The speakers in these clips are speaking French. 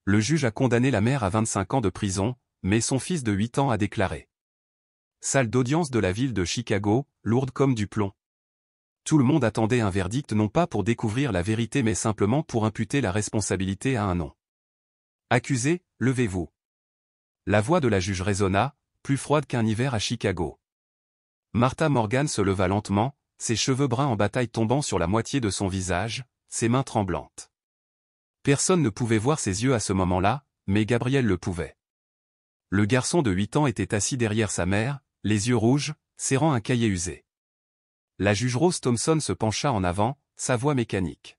Le juge a condamné la mère à 25 ans de prison, mais son fils de 8 ans a déclaré. Salle d'audience de la ville de Chicago, lourde comme du plomb. Tout le monde attendait un verdict non pas pour découvrir la vérité mais simplement pour imputer la responsabilité à un nom. Accusé, levez-vous. La voix de la juge résonna, plus froide qu'un hiver à Chicago. Martha Morgan se leva lentement, ses cheveux bruns en bataille tombant sur la moitié de son visage, ses mains tremblantes. Personne ne pouvait voir ses yeux à ce moment-là, mais Gabriel le pouvait. Le garçon de 8 ans était assis derrière sa mère, les yeux rouges, serrant un cahier usé. La juge Rose Thompson se pencha en avant, sa voix mécanique.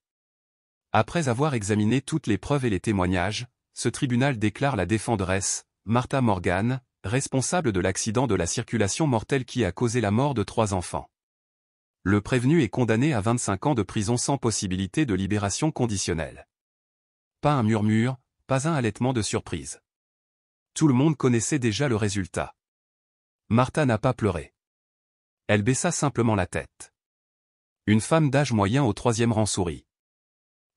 Après avoir examiné toutes les preuves et les témoignages, ce tribunal déclare la défenderesse, Martha Morgan, responsable de l'accident de la circulation mortelle qui a causé la mort de 3 enfants. Le prévenu est condamné à 25 ans de prison sans possibilité de libération conditionnelle. Pas un murmure, pas un halètement de surprise. Tout le monde connaissait déjà le résultat. Martha n'a pas pleuré. Elle baissa simplement la tête. Une femme d'âge moyen au 3e rang sourit.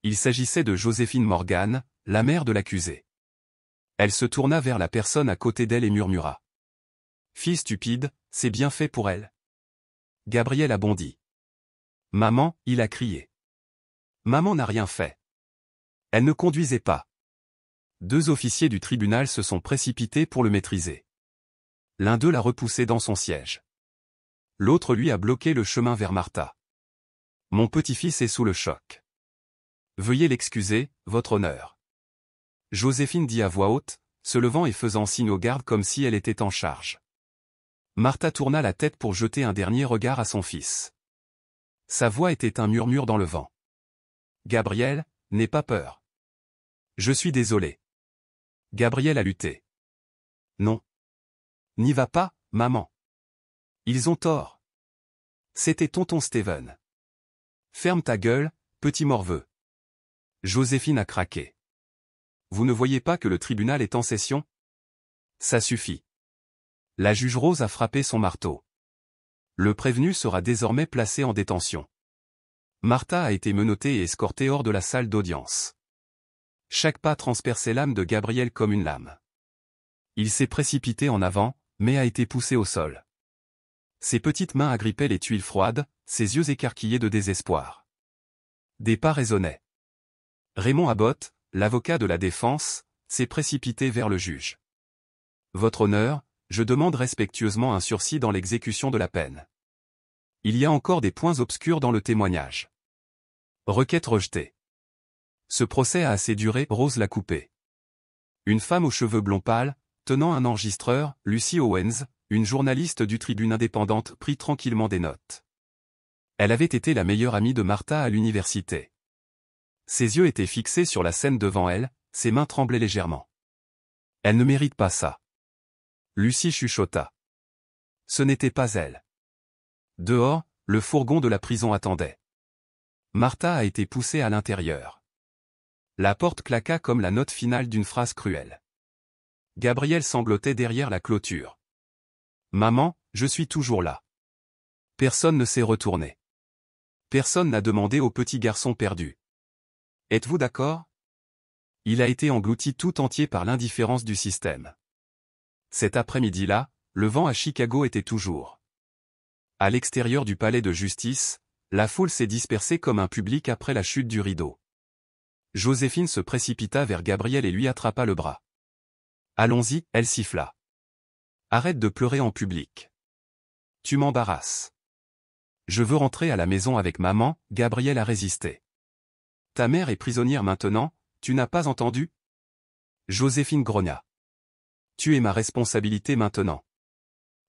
Il s'agissait de Joséphine Morgan, la mère de l'accusé. Elle se tourna vers la personne à côté d'elle et murmura. « Fille stupide, c'est bien fait pour elle. » Gabriel a bondi. « Maman, il a crié. » Maman n'a rien fait. Elle ne conduisait pas. 2 officiers du tribunal se sont précipités pour le maîtriser. L'un d'eux l'a repoussé dans son siège. L'autre lui a bloqué le chemin vers Martha. « Mon petit-fils est sous le choc. Veuillez l'excuser, votre honneur. » Joséphine dit à voix haute, se levant et faisant signe aux gardes comme si elle était en charge. Martha tourna la tête pour jeter un dernier regard à son fils. Sa voix était un murmure dans le vent. « Gabriel, n'aie pas peur. »« Je suis désolé. » Gabriel a lutté. « Non. N'y va pas, maman. Ils ont tort. C'était tonton Steven. »« Ferme ta gueule, petit morveux. » Joséphine a craqué. « Vous ne voyez pas que le tribunal est en session ? Ça suffit. » La juge Rose a frappé son marteau. Le prévenu sera désormais placé en détention. Martha a été menottée et escortée hors de la salle d'audience. Chaque pas transperçait l'âme de Gabriel comme une lame. Il s'est précipité en avant, mais a été poussé au sol. Ses petites mains agrippaient les tuiles froides, ses yeux écarquillés de désespoir. Des pas résonnaient. Raymond Abbott, l'avocat de la défense, s'est précipité vers le juge. « Votre honneur, je demande respectueusement un sursis dans l'exécution de la peine. Il y a encore des points obscurs dans le témoignage. » Requête rejetée. Ce procès a assez duré, Rose l'a coupé. Une femme aux cheveux blonds pâles, tenant un enregistreur, Lucy Owens, une journaliste du Tribune indépendante, prit tranquillement des notes. Elle avait été la meilleure amie de Martha à l'université. Ses yeux étaient fixés sur la scène devant elle, ses mains tremblaient légèrement. « Elle ne mérite pas ça. » Lucy chuchota. Ce n'était pas elle. Dehors, le fourgon de la prison attendait. Martha a été poussée à l'intérieur. La porte claqua comme la note finale d'une phrase cruelle. Gabriel sanglotait derrière la clôture. « Maman, je suis toujours là. » Personne ne s'est retourné. Personne n'a demandé au petit garçon perdu. « Êtes-vous d'accord ?» Il a été englouti tout entier par l'indifférence du système. Cet après-midi-là, le vent à Chicago était toujours. À l'extérieur du palais de justice, la foule s'est dispersée comme un public après la chute du rideau. Joséphine se précipita vers Gabriel et lui attrapa le bras. « Allons-y, » elle siffla. « Arrête de pleurer en public. Tu m'embarrasses. »« Je veux rentrer à la maison avec maman », Gabriel a résisté. « Ta mère est prisonnière maintenant, tu n'as pas entendu ?» Joséphine grogna. « Tu es ma responsabilité maintenant. »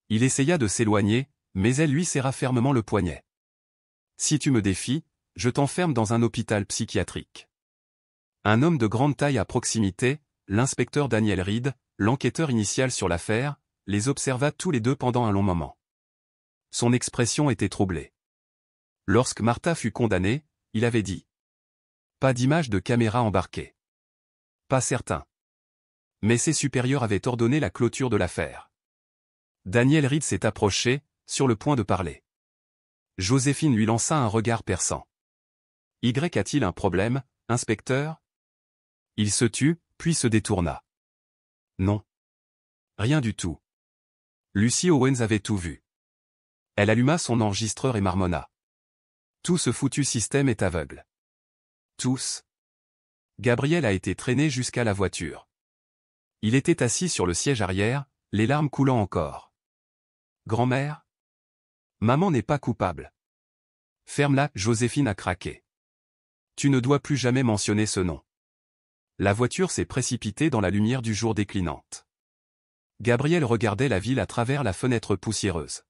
Il essaya de s'éloigner, mais elle lui serra fermement le poignet. « Si tu me défies, je t'enferme dans un hôpital psychiatrique. » Un homme de grande taille à proximité, l'inspecteur Daniel Reed, l'enquêteur initial sur l'affaire, les observa tous les deux pendant un long moment. Son expression était troublée. Lorsque Martha fut condamnée, il avait dit. Pas d'image de caméra embarquée. Pas certain. Mais ses supérieurs avaient ordonné la clôture de l'affaire. Daniel Reed s'est approché, sur le point de parler. Joséphine lui lança un regard perçant. Y a-t-il un problème, inspecteur ? Il se tut, puis se détourna. Non. Rien du tout. Lucy Owens avait tout vu. Elle alluma son enregistreur et marmonna. Tout ce foutu système est aveugle. Tous. Gabriel a été traîné jusqu'à la voiture. Il était assis sur le siège arrière, les larmes coulant encore. Grand-mère? Maman n'est pas coupable. Ferme-la, Joséphine a craqué. Tu ne dois plus jamais mentionner ce nom. La voiture s'est précipitée dans la lumière du jour déclinante. Gabriel regardait la ville à travers la fenêtre poussiéreuse.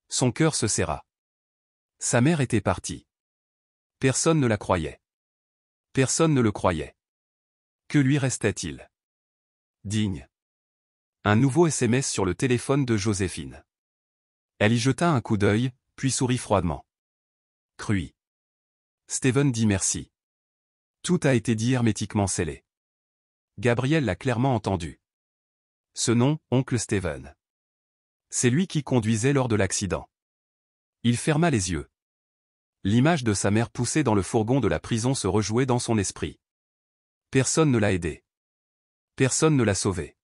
Son cœur se serra. Sa mère était partie. Personne ne la croyait. Personne ne le croyait. Que lui restait-il? Digne. Un nouveau SMS sur le téléphone de Joséphine. Elle y jeta un coup d'œil, puis sourit froidement. Crui. Steven dit merci. Tout a été dit hermétiquement scellé. Gabriel l'a clairement entendu. Ce nom, oncle Steven. C'est lui qui conduisait lors de l'accident. Il ferma les yeux. L'image de sa mère poussée dans le fourgon de la prison se rejouait dans son esprit. Personne ne l'a aidé. Personne ne l'a sauvé.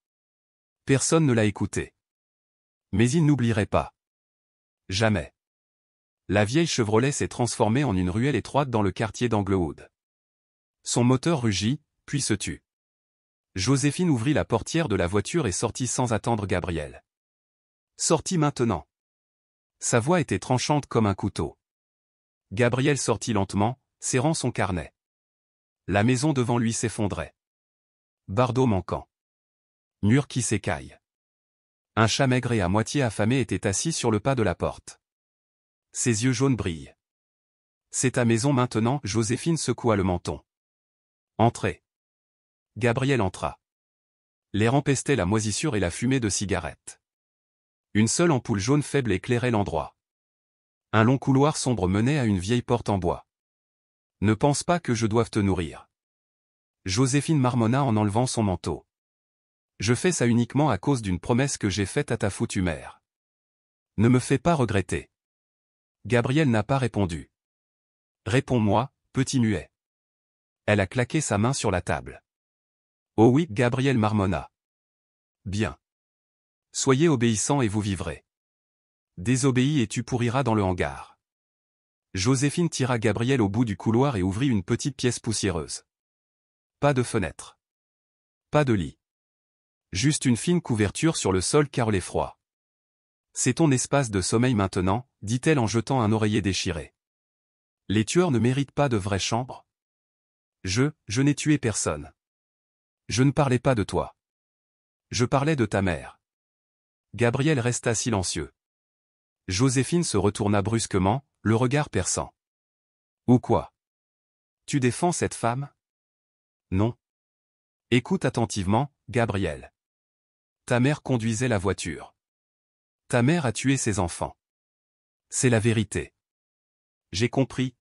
Personne ne l'a écouté. Mais il n'oublierait pas. Jamais. La vieille Chevrolet s'est transformée en une ruelle étroite dans le quartier d'Anglewood. Son moteur rugit, puis se tut. Joséphine ouvrit la portière de la voiture et sortit sans attendre Gabriel. Sortit maintenant. Sa voix était tranchante comme un couteau. Gabriel sortit lentement, serrant son carnet. La maison devant lui s'effondrait. Bardeau manquant. Mur qui s'écaille. Un chat maigre et à moitié affamé était assis sur le pas de la porte. Ses yeux jaunes brillent. C'est ta maison maintenant, Joséphine secoua le menton. Entrez. Gabriel entra. L'air empestait la moisissure et la fumée de cigarettes. Une seule ampoule jaune faible éclairait l'endroit. Un long couloir sombre menait à une vieille porte en bois. Ne pense pas que je doive te nourrir. Joséphine marmonna en enlevant son manteau. Je fais ça uniquement à cause d'une promesse que j'ai faite à ta foutue mère. Ne me fais pas regretter. Gabriel n'a pas répondu. Réponds-moi, petit muet. Elle a claqué sa main sur la table. Oh oui, Gabriel marmonna. Bien. Soyez obéissants et vous vivrez. Désobéis et tu pourriras dans le hangar. Joséphine tira Gabriel au bout du couloir et ouvrit une petite pièce poussiéreuse. Pas de fenêtre. Pas de lit. Juste une fine couverture sur le sol car il est froid. C'est ton espace de sommeil maintenant, dit-elle en jetant un oreiller déchiré. Les tueurs ne méritent pas de vraies chambres. Je n'ai tué personne. Je ne parlais pas de toi. Je parlais de ta mère. Gabriel resta silencieux. Joséphine se retourna brusquement, le regard perçant. Ou quoi? Tu défends cette femme? Non. Écoute attentivement, Gabriel. Ta mère conduisait la voiture. Ta mère a tué ses enfants. C'est la vérité. J'ai compris.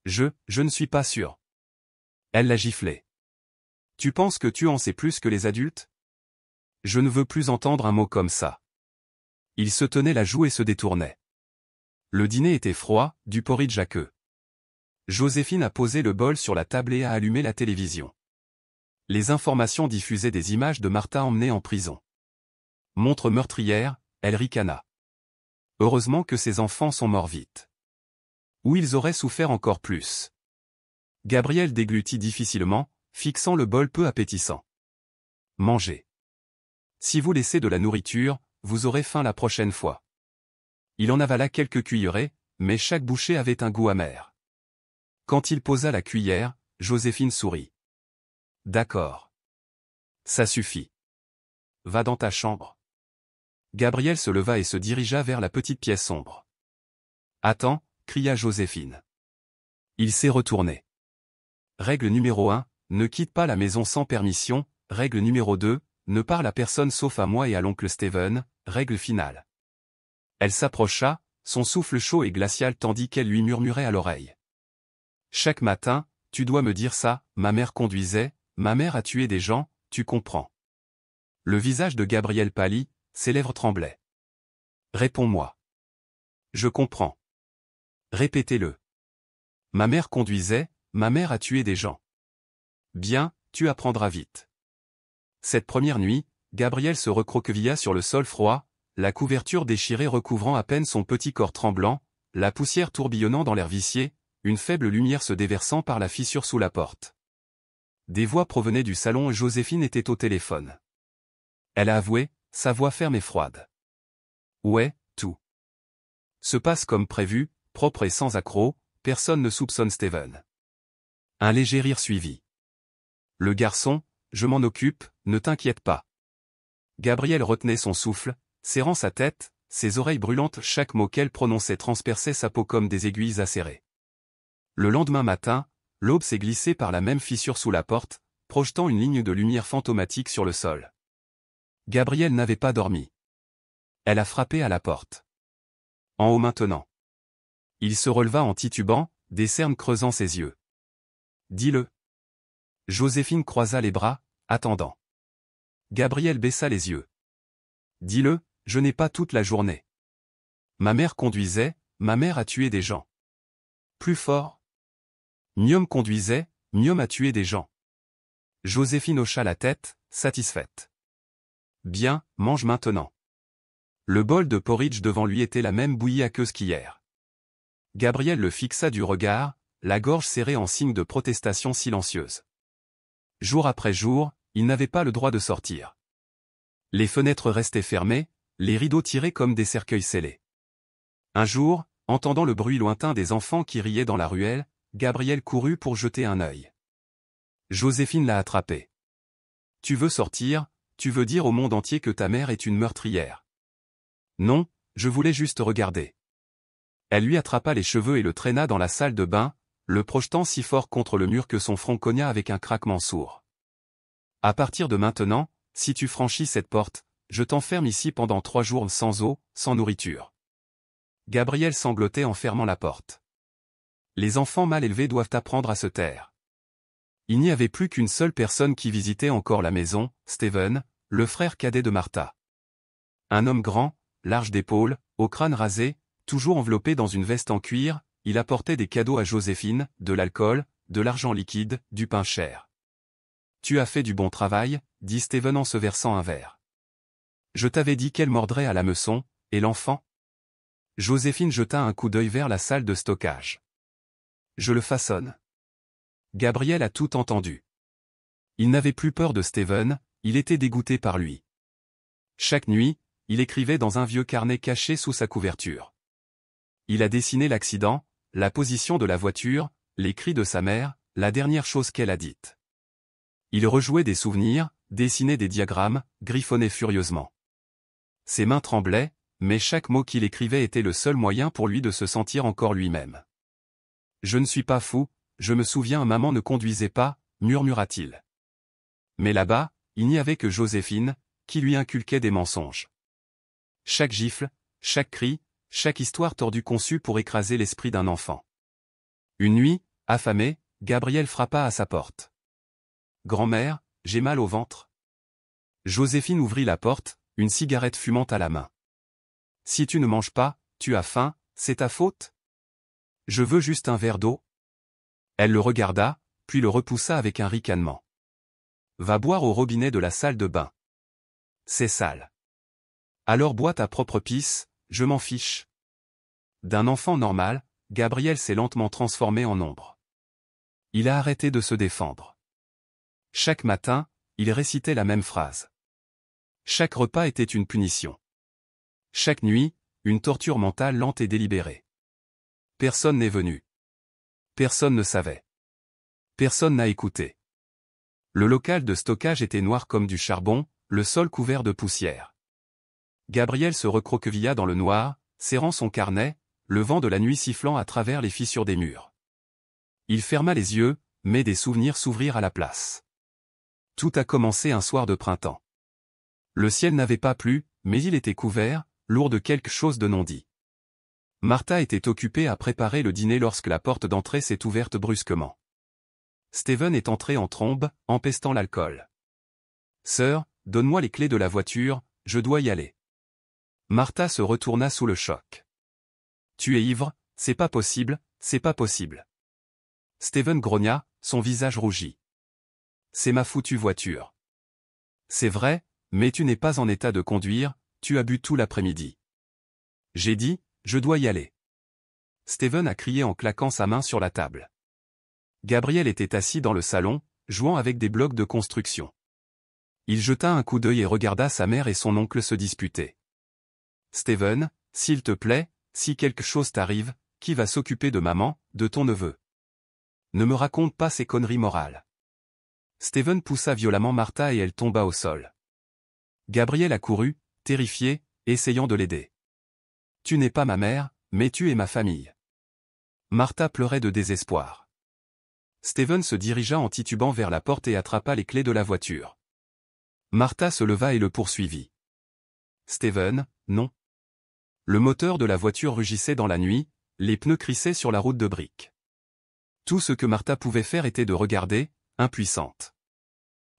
Je ne suis pas sûr. Elle l'a giflé. Tu penses que tu en sais plus que les adultes? Je ne veux plus entendre un mot comme ça. Il se tenait la joue et se détournait. Le dîner était froid, du porridge à queue. Joséphine a posé le bol sur la table et a allumé la télévision. Les informations diffusaient des images de Martha emmenée en prison. Montre meurtrière, elle ricana. Heureusement que ses enfants sont morts vite. Ou ils auraient souffert encore plus. Gabriel déglutit difficilement, fixant le bol peu appétissant. Mangez. Si vous laissez de la nourriture, vous aurez faim la prochaine fois. Il en avala quelques cuillerées, mais chaque bouchée avait un goût amer. Quand il posa la cuillère, Joséphine sourit. D'accord. Ça suffit. Va dans ta chambre. Gabriel se leva et se dirigea vers la petite pièce sombre. Attends, cria Joséphine. Il s'est retourné. Règle numéro 1, ne quitte pas la maison sans permission. Règle numéro 2, ne parle à personne sauf à moi et à l'oncle Steven. Règle finale. Elle s'approcha, son souffle chaud et glacial tandis qu'elle lui murmurait à l'oreille. Chaque matin, tu dois me dire ça, ma mère conduisait, ma mère a tué des gens, tu comprends. Le visage de Gabriel pâlit, ses lèvres tremblaient. Réponds-moi. Je comprends. Répétez-le. Ma mère conduisait, ma mère a tué des gens. Bien, tu apprendras vite. Cette première nuit, Gabriel se recroquevilla sur le sol froid, la couverture déchirée recouvrant à peine son petit corps tremblant, la poussière tourbillonnant dans l'air vicié, une faible lumière se déversant par la fissure sous la porte. Des voix provenaient du salon et Joséphine était au téléphone. Elle a avoué, sa voix ferme et froide. Ouais, tout se passe comme prévu, propre et sans accroc, personne ne soupçonne Steven. Un léger rire suivit. Le garçon, je m'en occupe, ne t'inquiète pas. Gabriel retenait son souffle, serrant sa tête, ses oreilles brûlantes, chaque mot qu'elle prononçait transperçait sa peau comme des aiguilles acérées. Le lendemain matin, l'aube s'est glissée par la même fissure sous la porte, projetant une ligne de lumière fantomatique sur le sol. Gabriel n'avait pas dormi. Elle a frappé à la porte. En haut maintenant. Il se releva en titubant, des cernes creusant ses yeux. Dis-le. Joséphine croisa les bras, attendant. Gabriel baissa les yeux. Dis-le, je n'ai pas toute la journée. Ma mère conduisait, ma mère a tué des gens. Plus fort. Miom conduisait, Miom a tué des gens. Joséphine hocha la tête, satisfaite. Bien, mange maintenant. Le bol de porridge devant lui était la même bouillie aqueuse qu'hier. Gabriel le fixa du regard, la gorge serrée en signe de protestation silencieuse. Jour après jour, il n'avait pas le droit de sortir. Les fenêtres restaient fermées, les rideaux tirés comme des cercueils scellés. Un jour, entendant le bruit lointain des enfants qui riaient dans la ruelle, Gabriel courut pour jeter un œil. Joséphine l'a attrapé. Tu veux sortir, tu veux dire au monde entier que ta mère est une meurtrière. Non, je voulais juste regarder. Elle lui attrapa les cheveux et le traîna dans la salle de bain, le projetant si fort contre le mur que son front cogna avec un craquement sourd. À partir de maintenant, si tu franchis cette porte, je t'enferme ici pendant 3 jours sans eau, sans nourriture. Gabriel sanglotait en fermant la porte. Les enfants mal élevés doivent apprendre à se taire. Il n'y avait plus qu'une seule personne qui visitait encore la maison, Steven, le frère cadet de Martha. Un homme grand, large d'épaules, au crâne rasé, toujours enveloppé dans une veste en cuir, il apportait des cadeaux à Joséphine, de l'alcool, de l'argent liquide, du pain cher. Tu as fait du bon travail, dit Steven en se versant un verre. Je t'avais dit qu'elle mordrait à l'hameçon, et l'enfant? Joséphine jeta un coup d'œil vers la salle de stockage. Je le façonne. Gabriel a tout entendu. Il n'avait plus peur de Steven, il était dégoûté par lui. Chaque nuit, il écrivait dans un vieux carnet caché sous sa couverture. Il a dessiné l'accident, la position de la voiture, les cris de sa mère, la dernière chose qu'elle a dite. Il rejouait des souvenirs, dessinait des diagrammes, griffonnait furieusement. Ses mains tremblaient, mais chaque mot qu'il écrivait était le seul moyen pour lui de se sentir encore lui-même. Je ne suis pas fou, je me souviens, maman ne conduisait pas, murmura-t-il. Mais là-bas, il n'y avait que Joséphine, qui lui inculquait des mensonges. Chaque gifle, chaque cri, chaque histoire tordue conçue pour écraser l'esprit d'un enfant. Une nuit, affamé, Gabriel frappa à sa porte. « Grand-mère, j'ai mal au ventre. » Joséphine ouvrit la porte, une cigarette fumante à la main. « Si tu ne manges pas, tu as faim, c'est ta faute? Je veux juste un verre d'eau. » Elle le regarda, puis le repoussa avec un ricanement. « Va boire au robinet de la salle de bain. C'est sale. Alors bois ta propre pisse, je m'en fiche. » D'un enfant normal, Gabriel s'est lentement transformé en ombre. Il a arrêté de se défendre. Chaque matin, il récitait la même phrase. Chaque repas était une punition. Chaque nuit, une torture mentale lente et délibérée. Personne n'est venu. Personne ne savait. Personne n'a écouté. Le local de stockage était noir comme du charbon, le sol couvert de poussière. Gabriel se recroquevilla dans le noir, serrant son carnet, le vent de la nuit sifflant à travers les fissures des murs. Il ferma les yeux, mais des souvenirs s'ouvrirent à la place. Tout a commencé un soir de printemps. Le ciel n'avait pas plu, mais il était couvert, lourd de quelque chose de non dit. Martha était occupée à préparer le dîner lorsque la porte d'entrée s'est ouverte brusquement. Steven est entré en trombe, empestant l'alcool. « Sœur, donne-moi les clés de la voiture, je dois y aller. » Martha se retourna sous le choc. « Tu es ivre, c'est pas possible, c'est pas possible. » Steven grogna, son visage rougit. C'est ma foutue voiture. C'est vrai, mais tu n'es pas en état de conduire, tu as bu tout l'après-midi. J'ai dit, je dois y aller. Steven a crié en claquant sa main sur la table. Gabriel était assis dans le salon, jouant avec des blocs de construction. Il jeta un coup d'œil et regarda sa mère et son oncle se disputer. Steven, s'il te plaît, si quelque chose t'arrive, qui va s'occuper de maman, de ton neveu? Ne me raconte pas ces conneries morales. Steven poussa violemment Martha et elle tomba au sol. Gabriel accourut, terrifié, essayant de l'aider. Tu n'es pas ma mère, mais tu es ma famille. Martha pleurait de désespoir. Steven se dirigea en titubant vers la porte et attrapa les clés de la voiture. Martha se leva et le poursuivit. Steven, non. Le moteur de la voiture rugissait dans la nuit, les pneus crissaient sur la route de briques. Tout ce que Martha pouvait faire était de regarder, impuissante.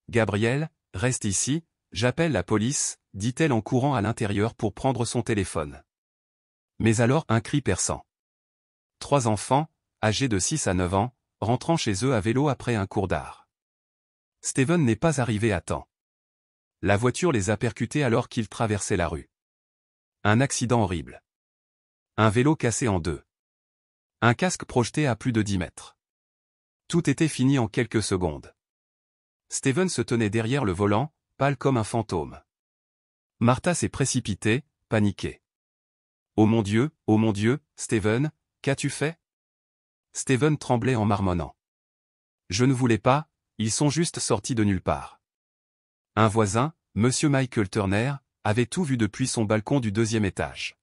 Gabriel, reste ici, j'appelle la police, dit-elle en courant à l'intérieur pour prendre son téléphone. Mais alors un cri perçant. 3 enfants, âgés de 6 à 9 ans, rentrant chez eux à vélo après un cours d'art. Steven n'est pas arrivé à temps. La voiture les a percutés alors qu'ils traversaient la rue. Un accident horrible. Un vélo cassé en 2. Un casque projeté à plus de 10 mètres. Tout était fini en quelques secondes. Steven se tenait derrière le volant, pâle comme un fantôme. Martha s'est précipitée, paniquée. Oh mon Dieu, Steven, qu'as-tu fait? Steven tremblait en marmonnant. Je ne voulais pas, ils sont juste sortis de nulle part. Un voisin, Monsieur Michael Turner, avait tout vu depuis son balcon du 2e étage.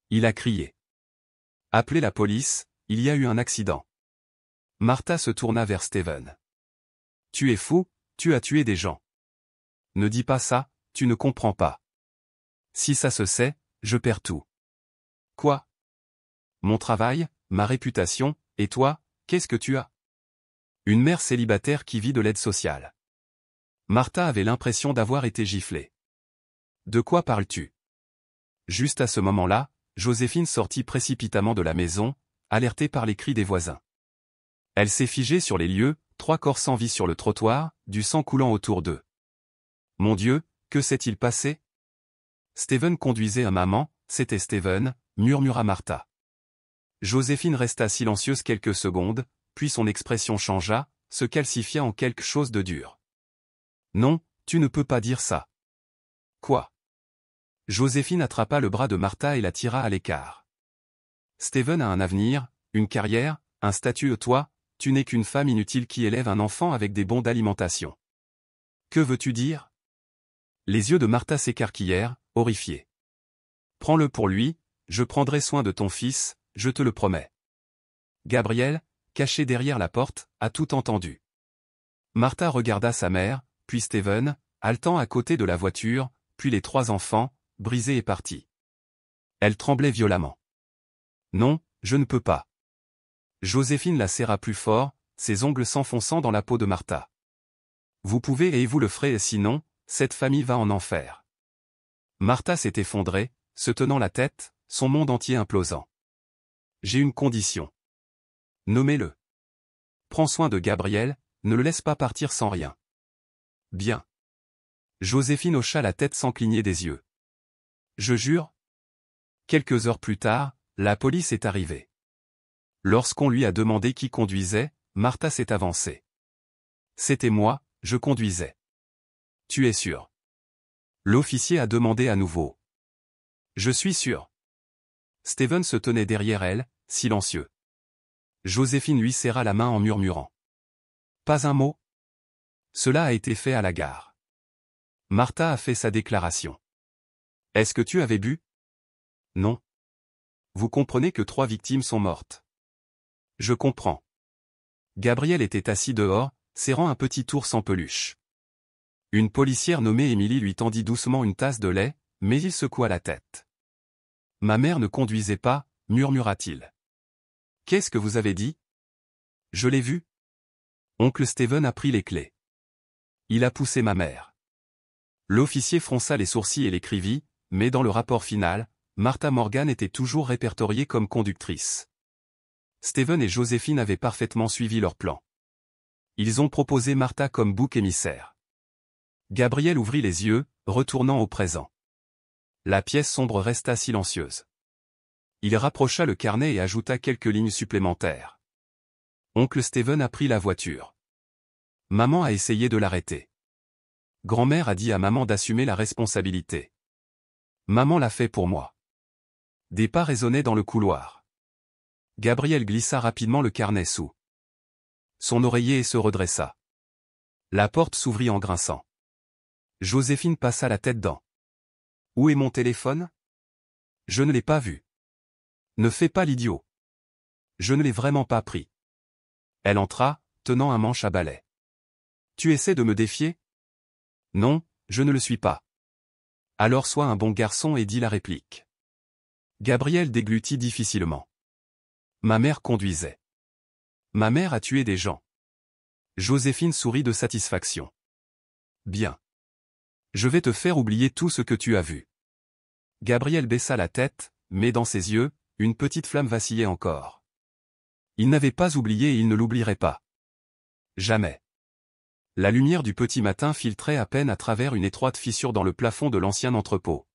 Il a crié. Appelez la police, il y a eu un accident. Martha se tourna vers Steven. Tu es fou, tu as tué des gens. Ne dis pas ça, tu ne comprends pas. Si ça se sait, je perds tout. Quoi? Mon travail, ma réputation, et toi, qu'est-ce que tu as? Une mère célibataire qui vit de l'aide sociale. Martha avait l'impression d'avoir été giflée. De quoi parles-tu? Juste à ce moment-là, Joséphine sortit précipitamment de la maison, alertée par les cris des voisins. Elle s'est figée sur les lieux, 3 corps sans vie sur le trottoir, du sang coulant autour d'eux. Mon Dieu, que s'est-il passé? Steven conduisait un maman, c'était Steven, murmura Martha. Joséphine resta silencieuse quelques secondes, puis son expression changea, se calcifia en quelque chose de dur. Non, tu ne peux pas dire ça. Quoi? Joséphine attrapa le bras de Martha et la tira à l'écart. Steven a un avenir, une carrière, un statut et toi, tu n'es qu'une femme inutile qui élève un enfant avec des bons d'alimentation. Que veux-tu dire? Les yeux de Martha s'écarquillèrent, horrifiés. Prends-le pour lui, je prendrai soin de ton fils, je te le promets. Gabriel, caché derrière la porte, a tout entendu. Martha regarda sa mère, puis Steven, haletant à côté de la voiture, puis les 3 enfants, brisés et partis. Elle tremblait violemment. Non, je ne peux pas. Joséphine la serra plus fort, ses ongles s'enfonçant dans la peau de Martha. Vous pouvez et vous le ferez et sinon, cette famille va en enfer. Martha s'est effondrée, se tenant la tête, son monde entier implosant. J'ai une condition. Nommez-le. Prends soin de Gabriel, ne le laisse pas partir sans rien. Bien. Joséphine hocha la tête sans cligner des yeux. Je jure. Quelques heures plus tard, la police est arrivée. Lorsqu'on lui a demandé qui conduisait, Martha s'est avancée. C'était moi, je conduisais. Tu es sûr? L'officier a demandé à nouveau. Je suis sûr. Steven se tenait derrière elle, silencieux. Joséphine lui serra la main en murmurant. Pas un mot? Cela a été fait à la gare. Martha a fait sa déclaration. Est-ce que tu avais bu? Non. Vous comprenez que 3 victimes sont mortes. Je comprends. Gabriel était assis dehors, serrant un petit ours en peluche. Une policière nommée Émilie lui tendit doucement une tasse de lait, mais il secoua la tête. Ma mère ne conduisait pas, murmura-t-il. Qu'est-ce que vous avez dit? Je l'ai vu. Oncle Steven a pris les clés. Il a poussé ma mère. L'officier fronça les sourcils et l'écrivit, mais dans le rapport final, Martha Morgan était toujours répertoriée comme conductrice. Steven et Joséphine avaient parfaitement suivi leur plan. Ils ont proposé Martha comme bouc émissaire. Gabriel ouvrit les yeux, retournant au présent. La pièce sombre resta silencieuse. Il rapprocha le carnet et ajouta quelques lignes supplémentaires. Oncle Steven a pris la voiture. Maman a essayé de l'arrêter. Grand-mère a dit à maman d'assumer la responsabilité. Maman l'a fait pour moi. Des pas résonnaient dans le couloir. Gabriel glissa rapidement le carnet sous son oreiller et se redressa. La porte s'ouvrit en grinçant. Joséphine passa la tête dans. Où est mon téléphone? Je ne l'ai pas vu. Ne fais pas l'idiot. Je ne l'ai vraiment pas pris. Elle entra, tenant un manche à balai. Tu essaies de me défier? Non, je ne le suis pas. Alors sois un bon garçon et dis la réplique. Gabriel déglutit difficilement. Ma mère conduisait. Ma mère a tué des gens. Joséphine sourit de satisfaction. Bien. Je vais te faire oublier tout ce que tu as vu. Gabriel baissa la tête, mais dans ses yeux, une petite flamme vacillait encore. Il n'avait pas oublié et il ne l'oublierait pas. Jamais. La lumière du petit matin filtrait à peine à travers une étroite fissure dans le plafond de l'ancien entrepôt.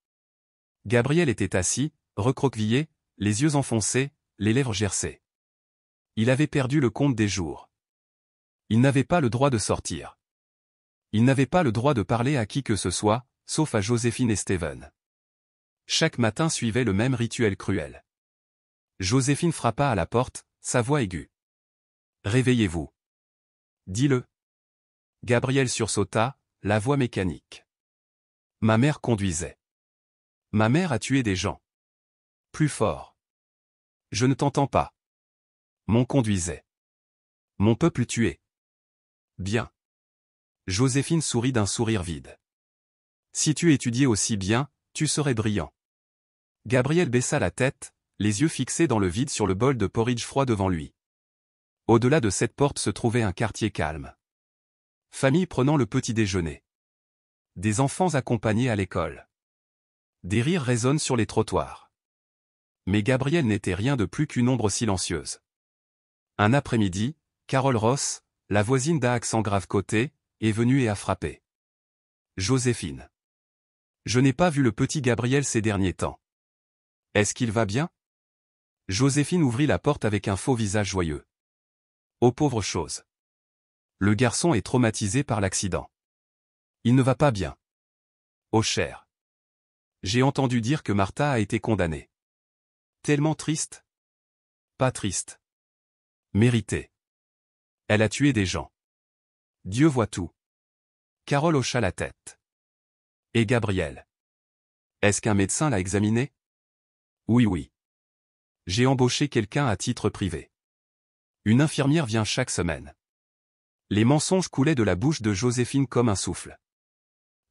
Gabriel était assis, recroquevillé, les yeux enfoncés, les lèvres gercées. Il avait perdu le compte des jours. Il n'avait pas le droit de sortir. Il n'avait pas le droit de parler à qui que ce soit, sauf à Joséphine et Steven. Chaque matin suivait le même rituel cruel. Joséphine frappa à la porte, sa voix aiguë. Réveillez-vous. Dis-le. Gabriel sursauta, la voix mécanique. Ma mère conduisait. Ma mère a tué des gens. Plus fort. Je ne t'entends pas. Mon conduisait. Mon peuple tué. Bien. Joséphine sourit d'un sourire vide. Si tu étudiais aussi bien, tu serais brillant. Gabriel baissa la tête, les yeux fixés dans le vide sur le bol de porridge froid devant lui. Au-delà de cette porte se trouvait un quartier calme. Famille prenant le petit déjeuner. Des enfants accompagnés à l'école. Des rires résonnent sur les trottoirs. Mais Gabriel n'était rien de plus qu'une ombre silencieuse. Un après-midi, Carole Ross, la voisine d'à accent grave côté, est venue et a frappé. Joséphine. Je n'ai pas vu le petit Gabriel ces derniers temps. Est-ce qu'il va bien? Joséphine ouvrit la porte avec un faux visage joyeux. Oh pauvre chose. Le garçon est traumatisé par l'accident. Il ne va pas bien. Oh cher. J'ai entendu dire que Martha a été condamnée. Tellement triste. Pas triste. Mérité. Elle a tué des gens. Dieu voit tout. Carole hocha la tête. Et Gabriel? Est-ce qu'un médecin l'a examiné? Oui. J'ai embauché quelqu'un à titre privé. Une infirmière vient chaque semaine. Les mensonges coulaient de la bouche de Joséphine comme un souffle.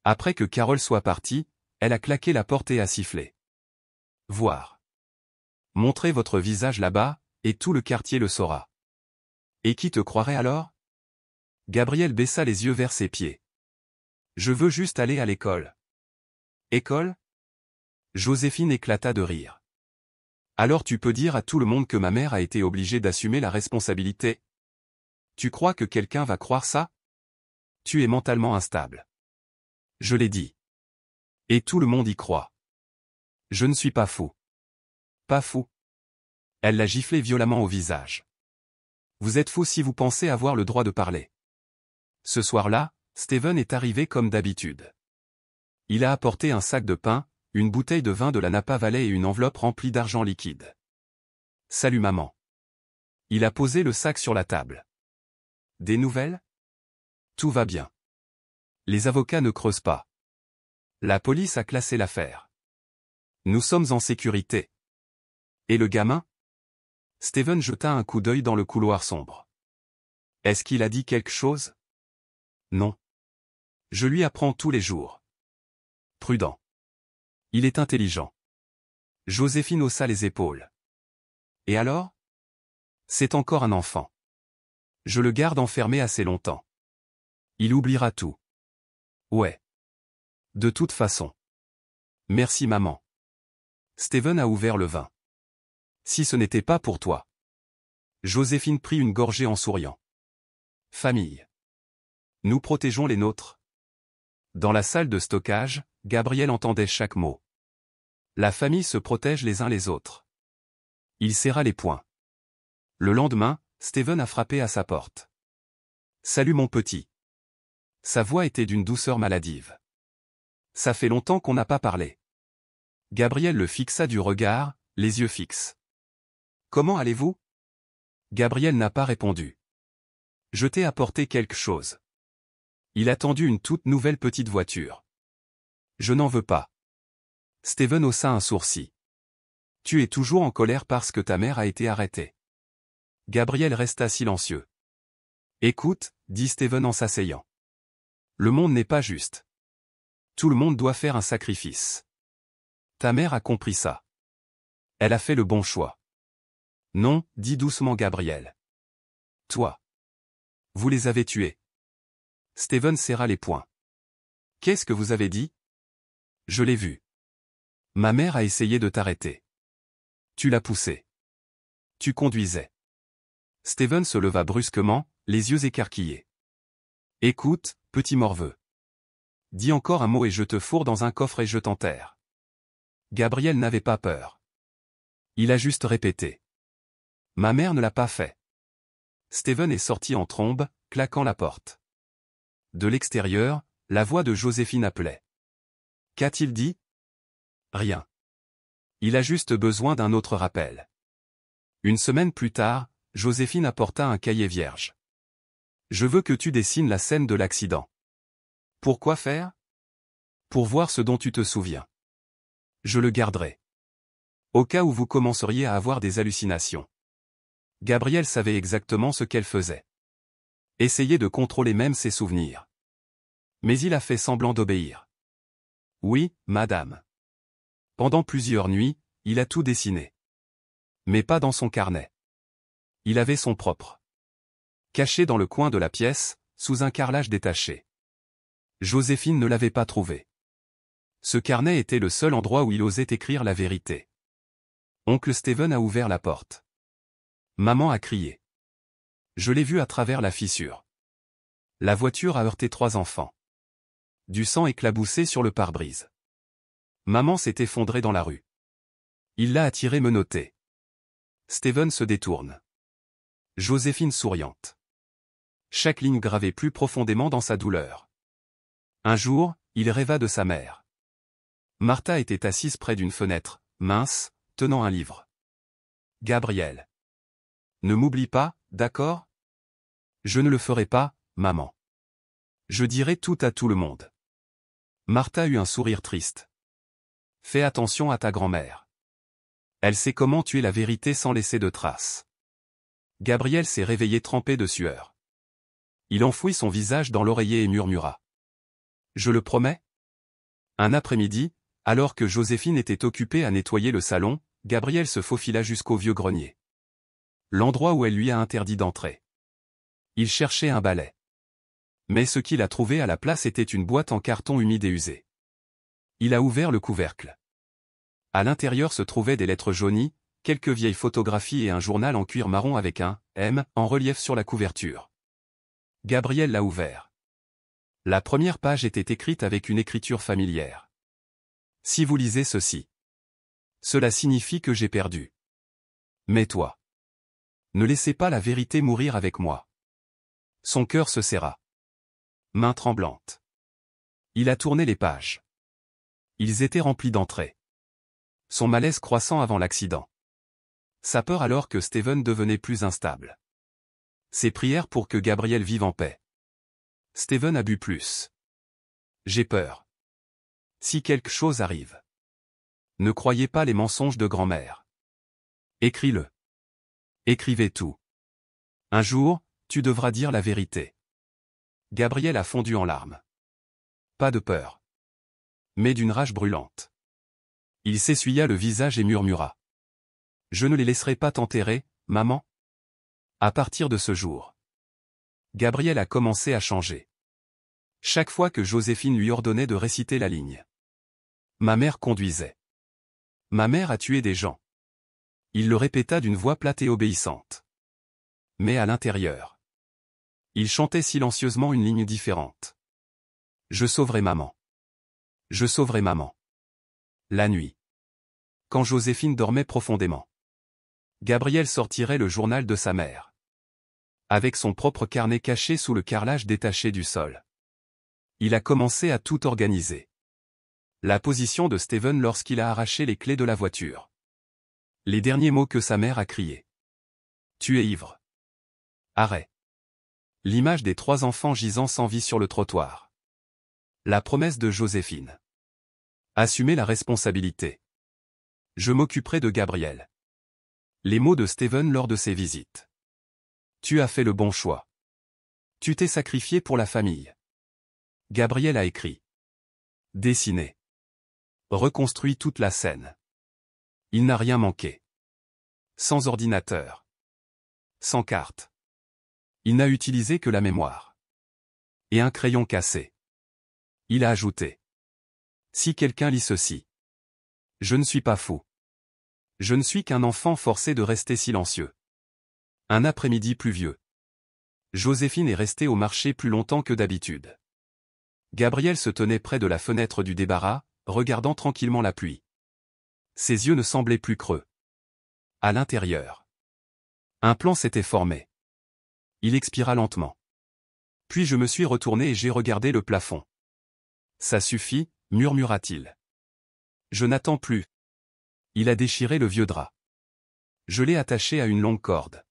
Après que Carole soit partie, elle a claqué la porte et a sifflé. Voir. Montrez votre visage là-bas, et tout le quartier le saura. Et qui te croirait alors? Gabriel baissa les yeux vers ses pieds. Je veux juste aller à l'école. École? Joséphine éclata de rire. Alors tu peux dire à tout le monde que ma mère a été obligée d'assumer la responsabilité? Tu crois que quelqu'un va croire ça? Tu es mentalement instable. Je l'ai dit. Et tout le monde y croit. Je ne suis pas fou. Pas fou. Elle l'a giflé violemment au visage. Vous êtes fou si vous pensez avoir le droit de parler. Ce soir-là, Steven est arrivé comme d'habitude. Il a apporté un sac de pain, une bouteille de vin de la Napa Valley et une enveloppe remplie d'argent liquide. Salut maman. Il a posé le sac sur la table. Des nouvelles? Tout va bien. Les avocats ne creusent pas. La police a classé l'affaire. Nous sommes en sécurité. Et le gamin? Steven jeta un coup d'œil dans le couloir sombre. Est-ce qu'il a dit quelque chose? Non. Je lui apprends tous les jours. Prudent. Il est intelligent. Joséphine haussa les épaules. Et alors? C'est encore un enfant. Je le garde enfermé assez longtemps. Il oubliera tout. Ouais. De toute façon. Merci maman. Steven a ouvert le vin. Si ce n'était pas pour toi. Joséphine prit une gorgée en souriant. Famille. Nous protégeons les nôtres. Dans la salle de stockage, Gabriel entendait chaque mot. La famille se protège les uns les autres. Il serra les poings. Le lendemain, Steven a frappé à sa porte. « Salut mon petit. » Sa voix était d'une douceur maladive. « Ça fait longtemps qu'on n'a pas parlé. » Gabriel le fixa du regard, les yeux fixes. « Comment allez-vous » Gabriel n'a pas répondu. « Je t'ai apporté quelque chose. » Il a tendu une toute nouvelle petite voiture. « Je n'en veux pas. » Steven haussa un sourcil. « Tu es toujours en colère parce que ta mère a été arrêtée. » Gabriel resta silencieux. « Écoute, » dit Steven en s'asseyant. « Le monde n'est pas juste. Tout le monde doit faire un sacrifice. Ta mère a compris ça. Elle a fait le bon choix. » « Non, » dit doucement Gabriel. « Toi. Vous les avez tués. » Steven serra les poings. « Qu'est-ce que vous avez dit ?»« Je l'ai vu. Ma mère a essayé de t'arrêter. Tu l'as poussée. Tu conduisais. » Steven se leva brusquement, les yeux écarquillés. « Écoute, petit morveux. Dis encore un mot et je te fourre dans un coffre et je t'enterre. » Gabriel n'avait pas peur. Il a juste répété. « Ma mère ne l'a pas fait. » Steven est sorti en trombe, claquant la porte. De l'extérieur, la voix de Joséphine appelait. « Qu'a-t-il dit ?»« Rien. Il a juste besoin d'un autre rappel. » Une semaine plus tard, Joséphine apporta un cahier vierge. « Je veux que tu dessines la scène de l'accident. » « Pourquoi faire ?»« Pour voir ce dont tu te souviens. Je le garderai. Au cas où vous commenceriez à avoir des hallucinations. » Gabriel savait exactement ce qu'elle faisait. Essayer de contrôler même ses souvenirs. Mais il a fait semblant d'obéir. « Oui, madame. » Pendant plusieurs nuits, il a tout dessiné. Mais pas dans son carnet. Il avait son propre. Caché dans le coin de la pièce, sous un carrelage détaché. Joséphine ne l'avait pas trouvé. Ce carnet était le seul endroit où il osait écrire la vérité. Oncle Steven a ouvert la porte. Maman a crié. Je l'ai vu à travers la fissure. La voiture a heurté 3 enfants. Du sang éclaboussé sur le pare-brise. Maman s'est effondrée dans la rue. Il l'a attirée menottée. Steven se détourne. Joséphine souriante. Chaque ligne gravée plus profondément dans sa douleur. Un jour, il rêva de sa mère. Martha était assise près d'une fenêtre, mince, tenant un livre. Gabriel. Ne m'oublie pas, d'accord ? Je ne le ferai pas, maman. Je dirai tout à tout le monde. Martha eut un sourire triste. Fais attention à ta grand-mère. Elle sait comment tuer la vérité sans laisser de traces. Gabriel s'est réveillé trempé de sueur. Il enfouit son visage dans l'oreiller et murmura. Je le promets ? Un après-midi, alors que Joséphine était occupée à nettoyer le salon, Gabriel se faufila jusqu'au vieux grenier. L'endroit où elle lui a interdit d'entrer. Il cherchait un balai. Mais ce qu'il a trouvé à la place était une boîte en carton humide et usée. Il a ouvert le couvercle. À l'intérieur se trouvaient des lettres jaunies, quelques vieilles photographies et un journal en cuir marron avec un « M » en relief sur la couverture. Gabriel l'a ouvert. La première page était écrite avec une écriture familière. Si vous lisez ceci, cela signifie que j'ai perdu. Mais toi, ne laissez pas la vérité mourir avec moi. Son cœur se serra. Main tremblante. Il a tourné les pages. Ils étaient remplis d'entrées. Son malaise croissant avant l'accident. Sa peur alors que Steven devenait plus instable. Ses prières pour que Gabriel vive en paix. Steven a bu plus. J'ai peur. Si quelque chose arrive. Ne croyez pas les mensonges de grand-mère. Écris-le. Écrivez tout. Un jour, tu devras dire la vérité. Gabriel a fondu en larmes. Pas de peur. Mais d'une rage brûlante. Il s'essuya le visage et murmura. Je ne les laisserai pas t'enterrer, maman. À partir de ce jour, Gabriel a commencé à changer. Chaque fois que Joséphine lui ordonnait de réciter la ligne. Ma mère conduisait. Ma mère a tué des gens. Il le répéta d'une voix plate et obéissante. Mais à l'intérieur, Il chantait silencieusement une ligne différente. Je sauverai maman. Je sauverai maman. La nuit. Quand Joséphine dormait profondément. Gabriel sortirait le journal de sa mère. Avec son propre carnet caché sous le carrelage détaché du sol. Il a commencé à tout organiser. La position de Steven lorsqu'il a arraché les clés de la voiture. Les derniers mots que sa mère a criés. Tu es ivre. Arrête. L'image des 3 enfants gisant sans vie sur le trottoir. La promesse de Joséphine. Assumer la responsabilité. Je m'occuperai de Gabriel. Les mots de Steven lors de ses visites. Tu as fait le bon choix. Tu t'es sacrifié pour la famille. Gabriel a écrit. Dessiné. Reconstruit toute la scène. Il n'a rien manqué. Sans ordinateur. Sans carte. Il n'a utilisé que la mémoire. Et un crayon cassé. Il a ajouté. Si quelqu'un lit ceci. Je ne suis pas fou. Je ne suis qu'un enfant forcé de rester silencieux. Un après-midi pluvieux. Joséphine est restée au marché plus longtemps que d'habitude. Gabriel se tenait près de la fenêtre du débarras, regardant tranquillement la pluie. Ses yeux ne semblaient plus creux. À l'intérieur. Un plan s'était formé. Il expira lentement. Puis je me suis retourné et j'ai regardé le plafond. Ça suffit, murmura-t-il. Je n'attends plus. Il a déchiré le vieux drap. Je l'ai attaché à une longue corde.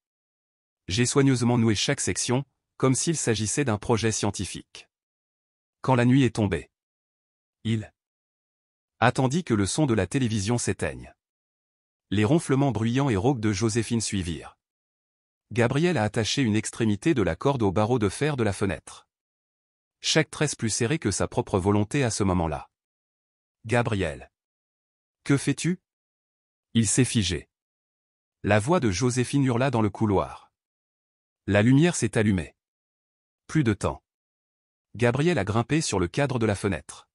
J'ai soigneusement noué chaque section, comme s'il s'agissait d'un projet scientifique. Quand la nuit est tombée, il attendit que le son de la télévision s'éteigne. Les ronflements bruyants et rauques de Joséphine suivirent. Gabriel a attaché une extrémité de la corde au barreau de fer de la fenêtre. Chaque tresse plus serrée que sa propre volonté à ce moment-là. Gabriel. Que fais-tu? Il s'est figé. La voix de Joséphine hurla dans le couloir. La lumière s'est allumée. Plus de temps. Gabriel a grimpé sur le cadre de la fenêtre.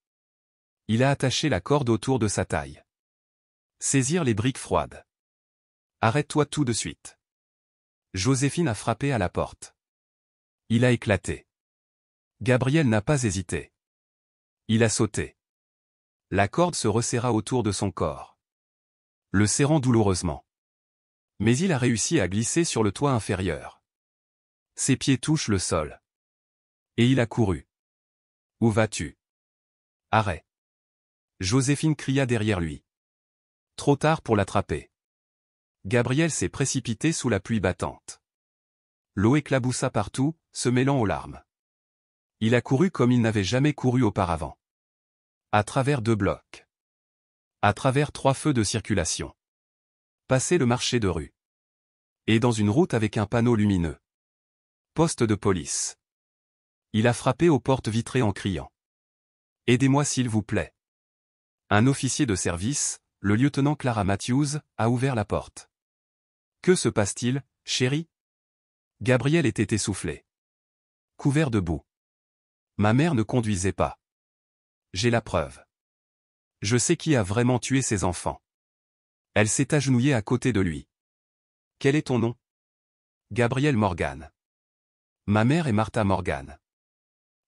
Il a attaché la corde autour de sa taille. Saisir les briques froides. Arrête-toi tout de suite. Joséphine a frappé à la porte. Il a éclaté. Gabriel n'a pas hésité. Il a sauté. La corde se resserra autour de son corps. Le serrant douloureusement. Mais il a réussi à glisser sur le toit inférieur. Ses pieds touchent le sol. Et il a couru. Où vas-tu? Arrête. Joséphine cria derrière lui. Trop tard pour l'attraper. Gabriel s'est précipité sous la pluie battante. L'eau éclaboussa partout, se mêlant aux larmes. Il a couru comme il n'avait jamais couru auparavant. À travers 2 blocs. À travers 3 feux de circulation. Passé le marché de rue. Et dans une route avec un panneau lumineux. Poste de police. Il a frappé aux portes vitrées en criant. Aidez-moi s'il vous plaît. Un officier de service, le lieutenant Clara Matthews, a ouvert la porte. Que se passe-t-il, chérie? Gabriel était essoufflé. Couvert de boue. Ma mère ne conduisait pas. J'ai la preuve. Je sais qui a vraiment tué ses enfants. Elle s'est agenouillée à côté de lui. Quel est ton nom? Gabriel Morgan. Ma mère est Martha Morgan.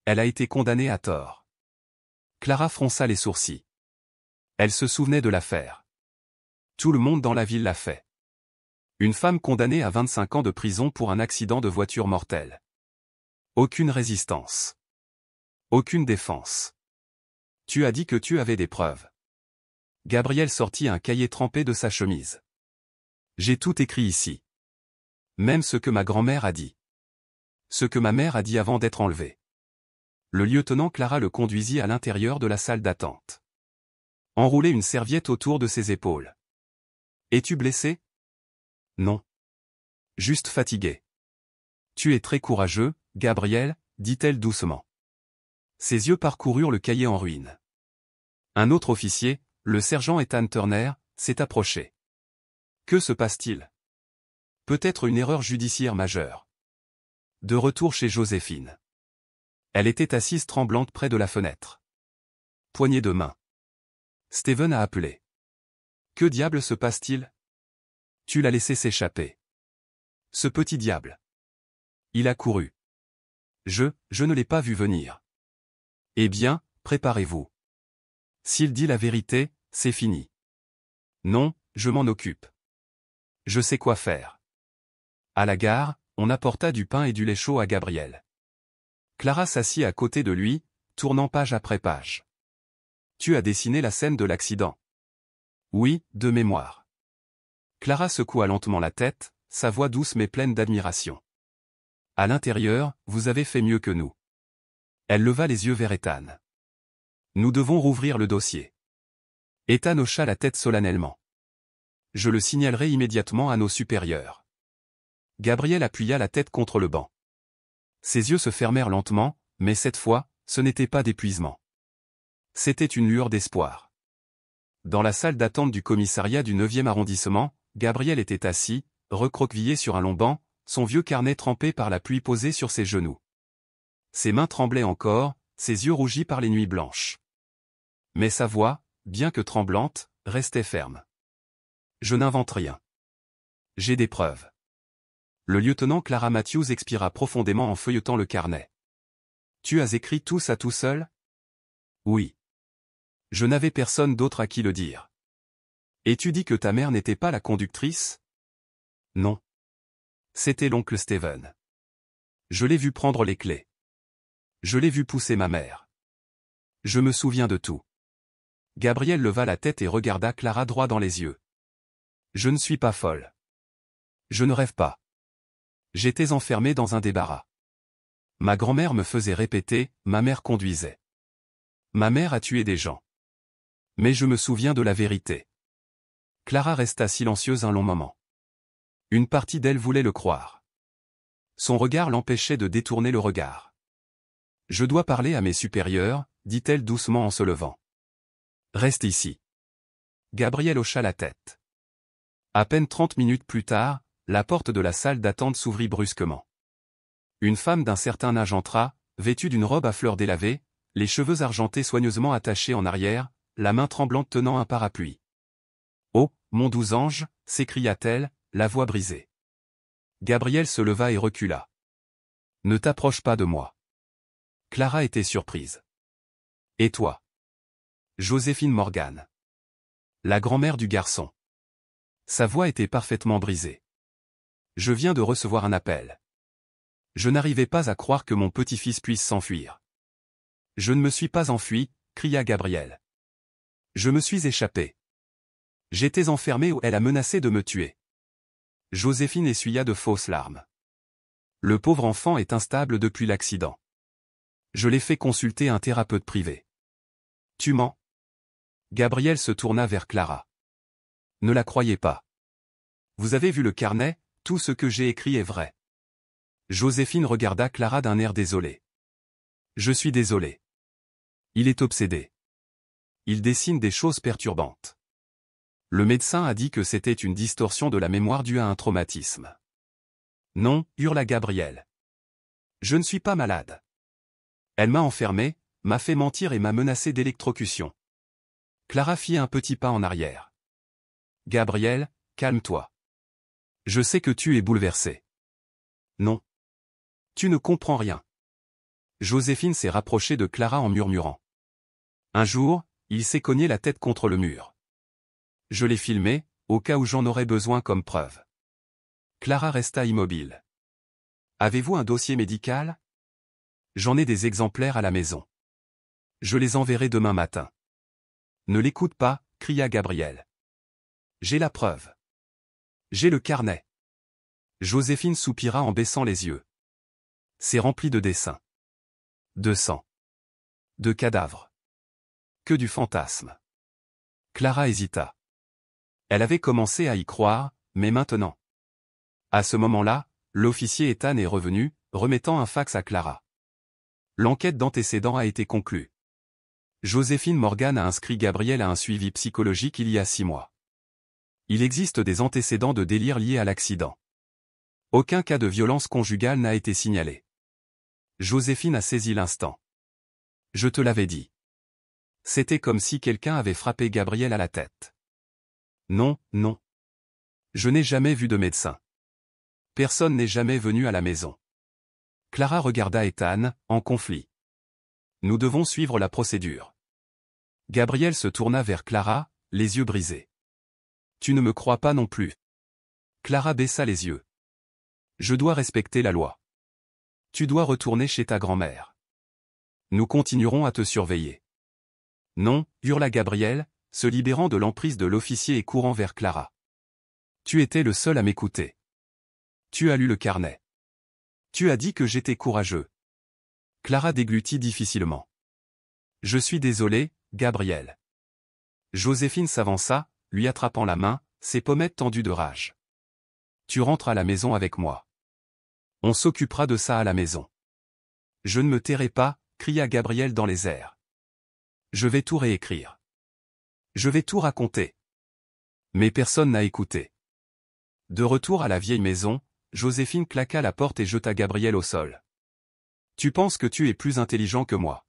Elle a été condamnée à tort. Clara fronça les sourcils. Elle se souvenait de l'affaire. Tout le monde dans la ville l'a fait. Une femme condamnée à 25 ans de prison pour un accident de voiture mortel. Aucune résistance. Aucune défense. Tu as dit que tu avais des preuves. Gabriel sortit un cahier trempé de sa chemise. J'ai tout écrit ici. Même ce que ma grand-mère a dit. Ce que ma mère a dit avant d'être enlevée. Le lieutenant Clara le conduisit à l'intérieur de la salle d'attente. Enroulez une serviette autour de ses épaules. Es-tu blessé? Non. Juste fatigué. Tu es très courageux, Gabriel, dit-elle doucement. Ses yeux parcoururent le cahier en ruine. Un autre officier, le sergent Ethan Turner, s'est approché. Que se passe-t-il? Peut-être une erreur judiciaire majeure. De retour chez Joséphine. Elle était assise tremblante près de la fenêtre. Poignée de main. Steven a appelé. Que diable se passe-t-il? Tu l'as laissé s'échapper. Ce petit diable. Il a couru. Je ne l'ai pas vu venir. Eh bien, préparez-vous. S'il dit la vérité, c'est fini. Non, je m'en occupe. Je sais quoi faire. À la gare, on apporta du pain et du lait chaud à Gabriel. Clara s'assit à côté de lui, tournant page après page. Tu as dessiné la scène de l'accident. Oui, de mémoire. Clara secoua lentement la tête, sa voix douce mais pleine d'admiration. À l'intérieur, vous avez fait mieux que nous. Elle leva les yeux vers Ethan. Nous devons rouvrir le dossier. Ethan hocha la tête solennellement. Je le signalerai immédiatement à nos supérieurs. Gabriel appuya la tête contre le banc. Ses yeux se fermèrent lentement, mais cette fois, ce n'était pas d'épuisement. C'était une lueur d'espoir. Dans la salle d'attente du commissariat du 9e arrondissement, Gabriel était assis, recroquevillé sur un long banc, son vieux carnet trempé par la pluie posé sur ses genoux. Ses mains tremblaient encore, ses yeux rougis par les nuits blanches. Mais sa voix, bien que tremblante, restait ferme. Je n'invente rien. J'ai des preuves. Le lieutenant Clara Matthews expira profondément en feuilletant le carnet. Tu as écrit tout ça tout seul? Oui. Je n'avais personne d'autre à qui le dire. Et tu dis que ta mère n'était pas la conductrice? Non. C'était l'oncle Steven. Je l'ai vu prendre les clés. Je l'ai vu pousser ma mère. Je me souviens de tout. Gabriel leva la tête et regarda Clara droit dans les yeux. Je ne suis pas folle. Je ne rêve pas. J'étais enfermé dans un débarras. Ma grand-mère me faisait répéter, ma mère conduisait. Ma mère a tué des gens. Mais je me souviens de la vérité. Clara resta silencieuse un long moment. Une partie d'elle voulait le croire. Son regard l'empêchait de détourner le regard. Je dois parler à mes supérieurs, dit-elle doucement en se levant. Reste ici. Gabriel hocha la tête. À peine 30 minutes plus tard, la porte de la salle d'attente s'ouvrit brusquement. Une femme d'un certain âge entra, vêtue d'une robe à fleurs délavée, les cheveux argentés soigneusement attachés en arrière, la main tremblante tenant un parapluie. « Oh, mon doux ange !» s'écria-t-elle, la voix brisée. Gabriel se leva et recula. « Ne t'approche pas de moi. » Clara était surprise. « Et toi ?» Joséphine Morgan. La grand-mère du garçon. Sa voix était parfaitement brisée. « Je viens de recevoir un appel. Je n'arrivais pas à croire que mon petit-fils puisse s'enfuir. »« Je ne me suis pas enfui, » cria Gabriel. « Je me suis échappé. J'étais enfermé où elle a menacé de me tuer. » Joséphine essuya de fausses larmes. « Le pauvre enfant est instable depuis l'accident. Je l'ai fait consulter un thérapeute privé. »« Tu mens ?» Gabriel se tourna vers Clara. « Ne la croyez pas. Vous avez vu le carnet, tout ce que j'ai écrit est vrai. » Joséphine regarda Clara d'un air désolé. « Je suis désolé. Il est obsédé. Il dessine des choses perturbantes. Le médecin a dit que c'était une distorsion de la mémoire due à un traumatisme. »« Non, » hurla Gabriel. « Je ne suis pas malade. Elle m'a enfermé, m'a fait mentir et m'a menacé d'électrocution. » Clara fit un petit pas en arrière. « Gabriel, calme-toi. Je sais que tu es bouleversé. »« Non. Tu ne comprends rien. » Joséphine s'est rapprochée de Clara en murmurant. « Un jour, il s'est cogné la tête contre le mur. Je l'ai filmé, au cas où j'en aurais besoin comme preuve. » Clara resta immobile. « Avez-vous un dossier médical? J'en ai des exemplaires à la maison. Je les enverrai demain matin. »« Ne l'écoute pas, » cria Gabriel. « J'ai la preuve. J'ai le carnet. » Joséphine soupira en baissant les yeux. C'est rempli de dessins. De sang. De cadavres. Que du fantasme. Clara hésita. Elle avait commencé à y croire, mais maintenant. À ce moment-là, l'officier Ethan est revenu, remettant un fax à Clara. L'enquête d'antécédents a été conclue. Joséphine Morgan a inscrit Gabriel à un suivi psychologique il y a 6 mois. Il existe des antécédents de délire liés à l'accident. Aucun cas de violence conjugale n'a été signalé. Joséphine a saisi l'instant. Je te l'avais dit. C'était comme si quelqu'un avait frappé Gabriel à la tête. Non, non. Je n'ai jamais vu de médecin. Personne n'est jamais venu à la maison. Clara regarda Ethan, en conflit. Nous devons suivre la procédure. Gabriel se tourna vers Clara, les yeux brisés. Tu ne me crois pas non plus. Clara baissa les yeux. Je dois respecter la loi. Tu dois retourner chez ta grand-mère. Nous continuerons à te surveiller. Non, hurla Gabriel, se libérant de l'emprise de l'officier et courant vers Clara. Tu étais le seul à m'écouter. Tu as lu le carnet. Tu as dit que j'étais courageux. Clara déglutit difficilement. Je suis désolé, Gabriel. Joséphine s'avança, lui attrapant la main, ses pommettes tendues de rage. Tu rentres à la maison avec moi. On s'occupera de ça à la maison. Je ne me tairai pas, cria Gabriel dans les airs. Je vais tout réécrire. Je vais tout raconter. Mais personne n'a écouté. De retour à la vieille maison, Joséphine claqua la porte et jeta Gabriel au sol. Tu penses que tu es plus intelligent que moi.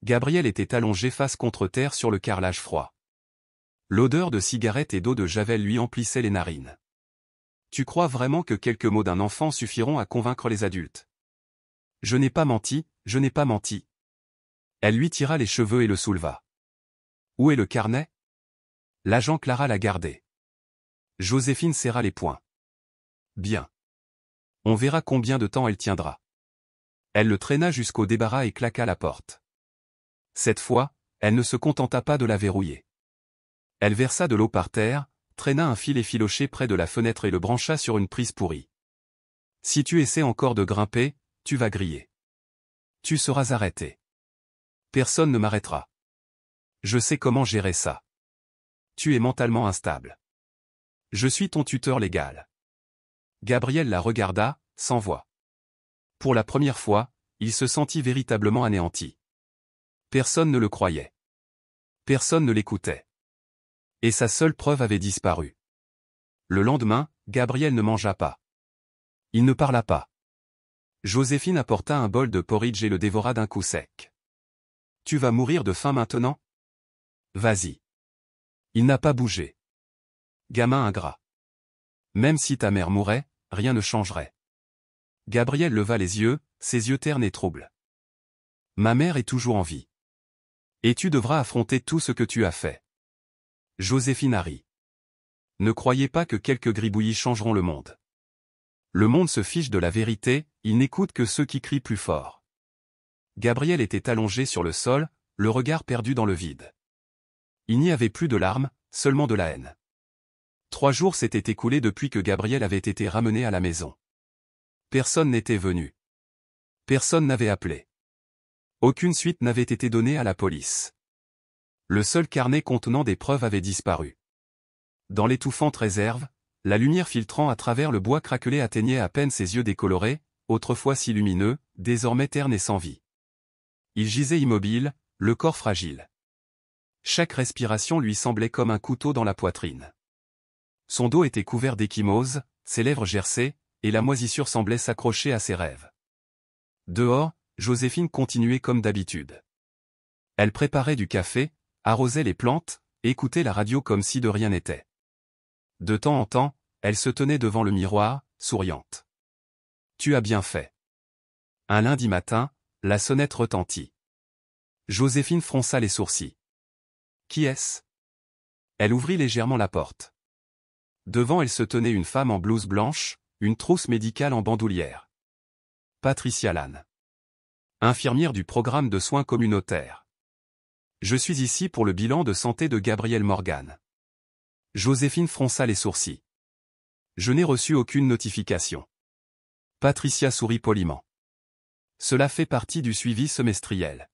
Gabriel était allongé face contre terre sur le carrelage froid. L'odeur de cigarette et d'eau de javel lui emplissait les narines. Tu crois vraiment que quelques mots d'un enfant suffiront à convaincre les adultes? Je n'ai pas menti, je n'ai pas menti. Elle lui tira les cheveux et le souleva. Où est le carnet? L'agent Clara l'a gardé. Joséphine serra les poings. Bien. On verra combien de temps elle tiendra. Elle le traîna jusqu'au débarras et claqua la porte. Cette fois, elle ne se contenta pas de la verrouiller. Elle versa de l'eau par terre, traîna un fil effiloché près de la fenêtre et le brancha sur une prise pourrie. Si tu essaies encore de grimper, tu vas griller. Tu seras arrêté. Personne ne m'arrêtera. Je sais comment gérer ça. Tu es mentalement instable. Je suis ton tuteur légal. Gabriel la regarda, sans voix. Pour la première fois, il se sentit véritablement anéanti. Personne ne le croyait. Personne ne l'écoutait. Et sa seule preuve avait disparu. Le lendemain, Gabriel ne mangea pas. Il ne parla pas. Joséphine apporta un bol de porridge et le dévora d'un coup sec. Tu vas mourir de faim maintenant? Vas-y. Il n'a pas bougé. Gamin ingrat. Même si ta mère mourait, rien ne changerait. Gabriel leva les yeux, ses yeux ternes et troubles. Ma mère est toujours en vie. Et tu devras affronter tout ce que tu as fait. Joséphine a ri. Ne croyez pas que quelques gribouillis changeront le monde. Le monde se fiche de la vérité, il n'écoute que ceux qui crient plus fort. Gabriel était allongé sur le sol, le regard perdu dans le vide. Il n'y avait plus de larmes, seulement de la haine. 3 jours s'étaient écoulés depuis que Gabriel avait été ramené à la maison. Personne n'était venu. Personne n'avait appelé. Aucune suite n'avait été donnée à la police. Le seul carnet contenant des preuves avait disparu. Dans l'étouffante réserve, la lumière filtrant à travers le bois craquelé atteignait à peine ses yeux décolorés, autrefois si lumineux, désormais ternes et sans vie. Il gisait immobile, le corps fragile. Chaque respiration lui semblait comme un couteau dans la poitrine. Son dos était couvert d'échymoses, ses lèvres gerçaient, et la moisissure semblait s'accrocher à ses rêves. Dehors, Joséphine continuait comme d'habitude. Elle préparait du café, arrosait les plantes, et écoutait la radio comme si de rien n'était. De temps en temps, elle se tenait devant le miroir, souriante. Tu as bien fait. Un lundi matin, la sonnette retentit. Joséphine fronça les sourcils. Qui est-ce? Elle ouvrit légèrement la porte. Devant elle se tenait une femme en blouse blanche, une trousse médicale en bandoulière. Patricia Lannes. Infirmière du programme de soins communautaires. Je suis ici pour le bilan de santé de Gabriel Morgan. Joséphine fronça les sourcils. Je n'ai reçu aucune notification. Patricia sourit poliment. Cela fait partie du suivi semestriel.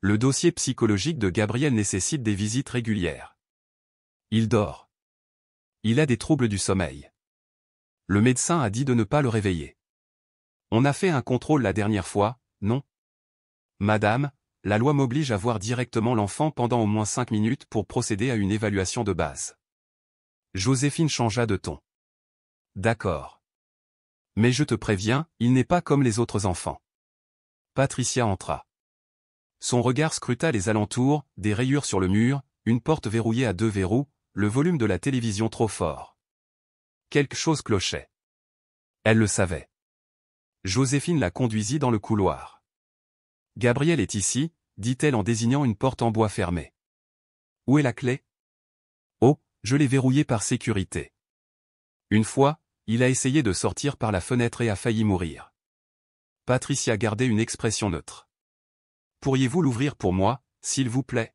Le dossier psychologique de Gabriel nécessite des visites régulières. Il dort. Il a des troubles du sommeil. Le médecin a dit de ne pas le réveiller. On a fait un contrôle la dernière fois, non? Madame, la loi m'oblige à voir directement l'enfant pendant au moins 5 minutes pour procéder à une évaluation de base. Joséphine changea de ton. D'accord. Mais je te préviens, il n'est pas comme les autres enfants. Patricia entra. Son regard scruta les alentours, des rayures sur le mur, une porte verrouillée à 2 verrous, le volume de la télévision trop fort. Quelque chose clochait. Elle le savait. Joséphine la conduisit dans le couloir. Gabriel est ici, dit-elle en désignant une porte en bois fermée. Où est la clé? Oh, je l'ai verrouillée par sécurité. Une fois, il a essayé de sortir par la fenêtre et a failli mourir. Patricia gardait une expression neutre. Pourriez-vous l'ouvrir pour moi, s'il vous plaît?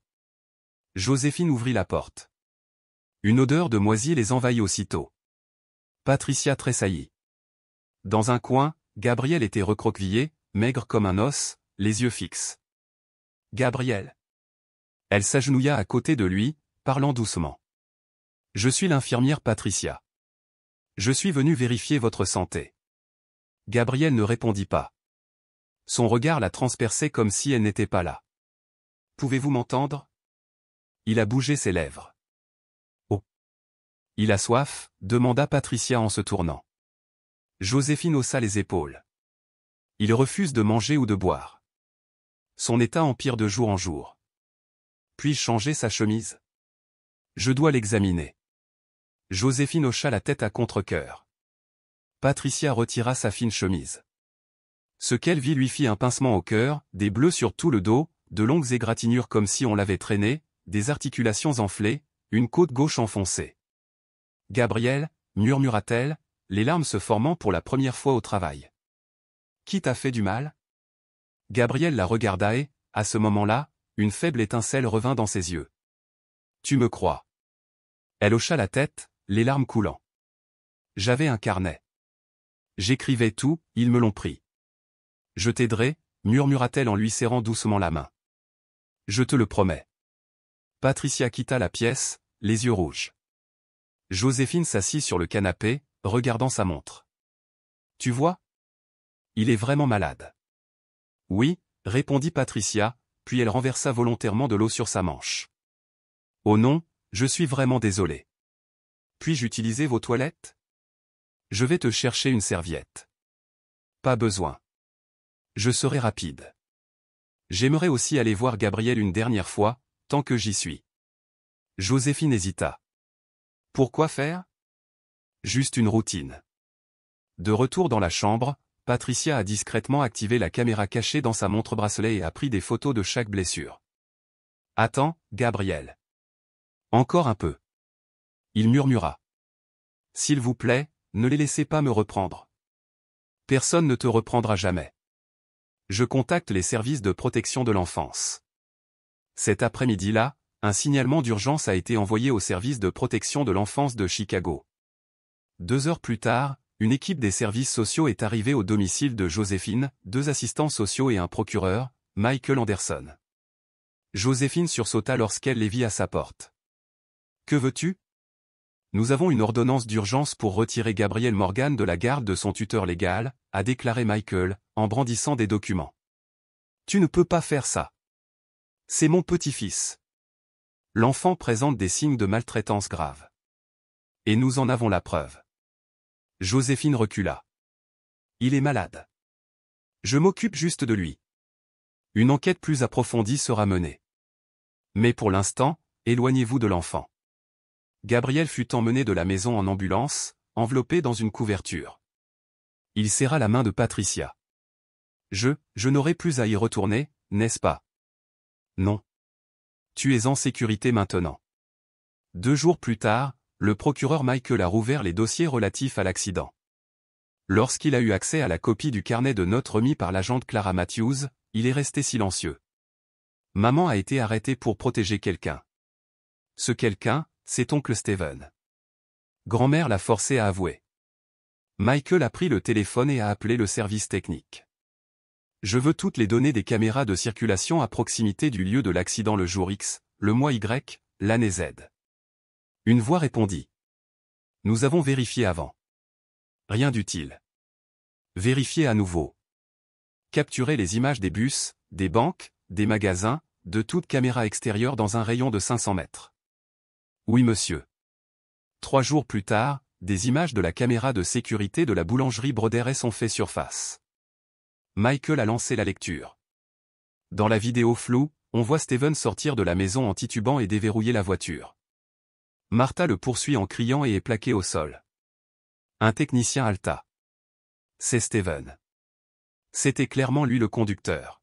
Joséphine ouvrit la porte. Une odeur de moisi les envahit aussitôt. Patricia tressaillit. Dans un coin, Gabriel était recroquevillé, maigre comme un os, les yeux fixes. Gabriel. Elle s'agenouilla à côté de lui, parlant doucement. Je suis l'infirmière Patricia. Je suis venue vérifier votre santé. Gabriel ne répondit pas. Son regard la transperçait comme si elle n'était pas là. Pouvez-vous m'entendre? Il a bougé ses lèvres. Oh. Il a soif, demanda Patricia en se tournant. Joséphine haussa les épaules. Il refuse de manger ou de boire. Son état empire de jour en jour. Puis-je changer sa chemise? Je dois l'examiner. Joséphine hocha la tête à contre-cœur. Patricia retira sa fine chemise. Ce qu'elle vit lui fit un pincement au cœur, des bleus sur tout le dos, de longues égratignures comme si on l'avait traîné, des articulations enflées, une côte gauche enfoncée. Gabriel, murmura-t-elle, les larmes se formant pour la première fois au travail. Qui t'a fait du mal? Gabriel la regarda et, à ce moment-là, une faible étincelle revint dans ses yeux. Tu me crois? Elle hocha la tête, les larmes coulant. J'avais un carnet. J'écrivais tout, ils me l'ont pris. Je t'aiderai, murmura-t-elle en lui serrant doucement la main. Je te le promets. Patricia quitta la pièce, les yeux rouges. Joséphine s'assit sur le canapé, regardant sa montre. Tu vois? Il est vraiment malade. Oui, répondit Patricia, puis elle renversa volontairement de l'eau sur sa manche. Oh non, je suis vraiment désolé. Puis-je utiliser vos toilettes? Je vais te chercher une serviette. Pas besoin. Je serai rapide. J'aimerais aussi aller voir Gabriel une dernière fois, tant que j'y suis. Joséphine hésita. Pourquoi faire? Juste une routine. De retour dans la chambre, Patricia a discrètement activé la caméra cachée dans sa montre-bracelet et a pris des photos de chaque blessure. Attends, Gabriel. Encore un peu. Il murmura. S'il vous plaît, ne les laissez pas me reprendre. Personne ne te reprendra jamais. Je contacte les services de protection de l'enfance. Cet après-midi-là, un signalement d'urgence a été envoyé au service de protection de l'enfance de Chicago. 2 heures plus tard, une équipe des services sociaux est arrivée au domicile de Joséphine, 2 assistants sociaux et un procureur, Michael Anderson. Joséphine sursauta lorsqu'elle les vit à sa porte. Que veux-tu? Nous avons une ordonnance d'urgence pour retirer Gabriel Morgan de la garde de son tuteur légal, a déclaré Michael, en brandissant des documents. Tu ne peux pas faire ça. C'est mon petit-fils. L'enfant présente des signes de maltraitance grave. Et nous en avons la preuve. Joséphine recula. Il est malade. Je m'occupe juste de lui. Une enquête plus approfondie sera menée. Mais pour l'instant, éloignez-vous de l'enfant. Gabriel fut emmené de la maison en ambulance, enveloppé dans une couverture. Il serra la main de Patricia. Je n'aurai plus à y retourner, n'est-ce pas? Non. Tu es en sécurité maintenant. 2 jours plus tard, le procureur Michael a rouvert les dossiers relatifs à l'accident. Lorsqu'il a eu accès à la copie du carnet de notes remis par l'agente Clara Matthews, il est resté silencieux. Maman a été arrêtée pour protéger quelqu'un. Ce quelqu'un, c'est oncle Steven. Grand-mère l'a forcé à avouer. Michael a pris le téléphone et a appelé le service technique. Je veux toutes les données des caméras de circulation à proximité du lieu de l'accident le jour X, le mois Y, l'année Z. Une voix répondit. Nous avons vérifié avant. Rien d'utile. Vérifiez à nouveau. Capturez les images des bus, des banques, des magasins, de toute caméra extérieure dans un rayon de 500 mètres. Oui monsieur. 3 jours plus tard, des images de la caméra de sécurité de la boulangerie Broderet sont fait surface. Michael a lancé la lecture. Dans la vidéo floue, on voit Steven sortir de la maison en titubant et déverrouiller la voiture. Martha le poursuit en criant et est plaqué au sol. Un technicien halta. C'est Steven. C'était clairement lui le conducteur.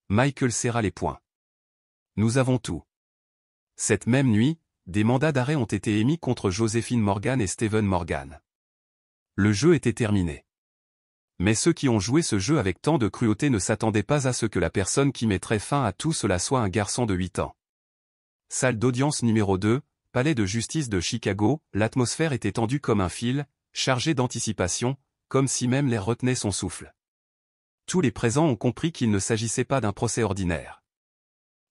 Michael serra les poings. Nous avons tout. Cette même nuit, des mandats d'arrêt ont été émis contre Joséphine Morgan et Stephen Morgan. Le jeu était terminé. Mais ceux qui ont joué ce jeu avec tant de cruauté ne s'attendaient pas à ce que la personne qui mettrait fin à tout cela soit un garçon de 8 ans. Salle d'audience numéro 2, palais de justice de Chicago, l'atmosphère était tendue comme un fil, chargée d'anticipation, comme si même l'air retenait son souffle. Tous les présents ont compris qu'il ne s'agissait pas d'un procès ordinaire.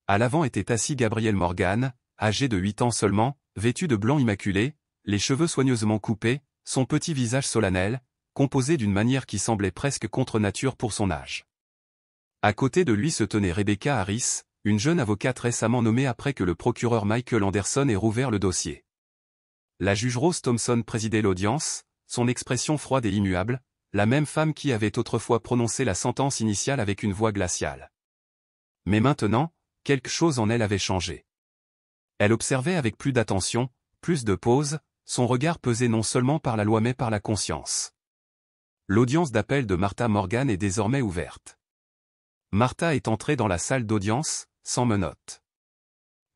À l'avant était assis Gabriel Morgan, âgé de 8 ans seulement, vêtu de blanc immaculé, les cheveux soigneusement coupés, son petit visage solennel, composé d'une manière qui semblait presque contre nature pour son âge. À côté de lui se tenait Rebecca Harris, une jeune avocate récemment nommée après que le procureur Michael Anderson ait rouvert le dossier. La juge Rose Thompson présidait l'audience, son expression froide et immuable, la même femme qui avait autrefois prononcé la sentence initiale avec une voix glaciale. Mais maintenant, quelque chose en elle avait changé. Elle observait avec plus d'attention, plus de pause, son regard pesé non seulement par la loi mais par la conscience. L'audience d'appel de Martha Morgan est désormais ouverte. Martha est entrée dans la salle d'audience, sans menottes.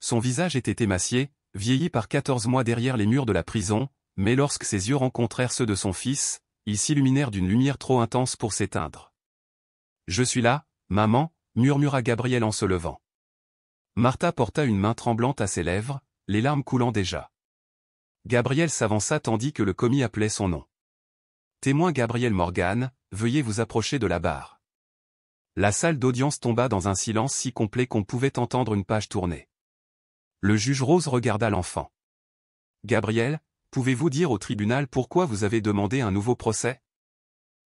Son visage était émacié, vieilli par 14 mois derrière les murs de la prison, mais lorsque ses yeux rencontrèrent ceux de son fils, ils s'illuminèrent d'une lumière trop intense pour s'éteindre. « Je suis là, maman », murmura Gabriel en se levant. Martha porta une main tremblante à ses lèvres, les larmes coulant déjà. Gabriel s'avança tandis que le commis appelait son nom. « Témoin Gabriel Morgan, veuillez vous approcher de la barre. » La salle d'audience tomba dans un silence si complet qu'on pouvait entendre une page tourner. Le juge Rose regarda l'enfant. « Gabriel, pouvez-vous dire au tribunal pourquoi vous avez demandé un nouveau procès ?»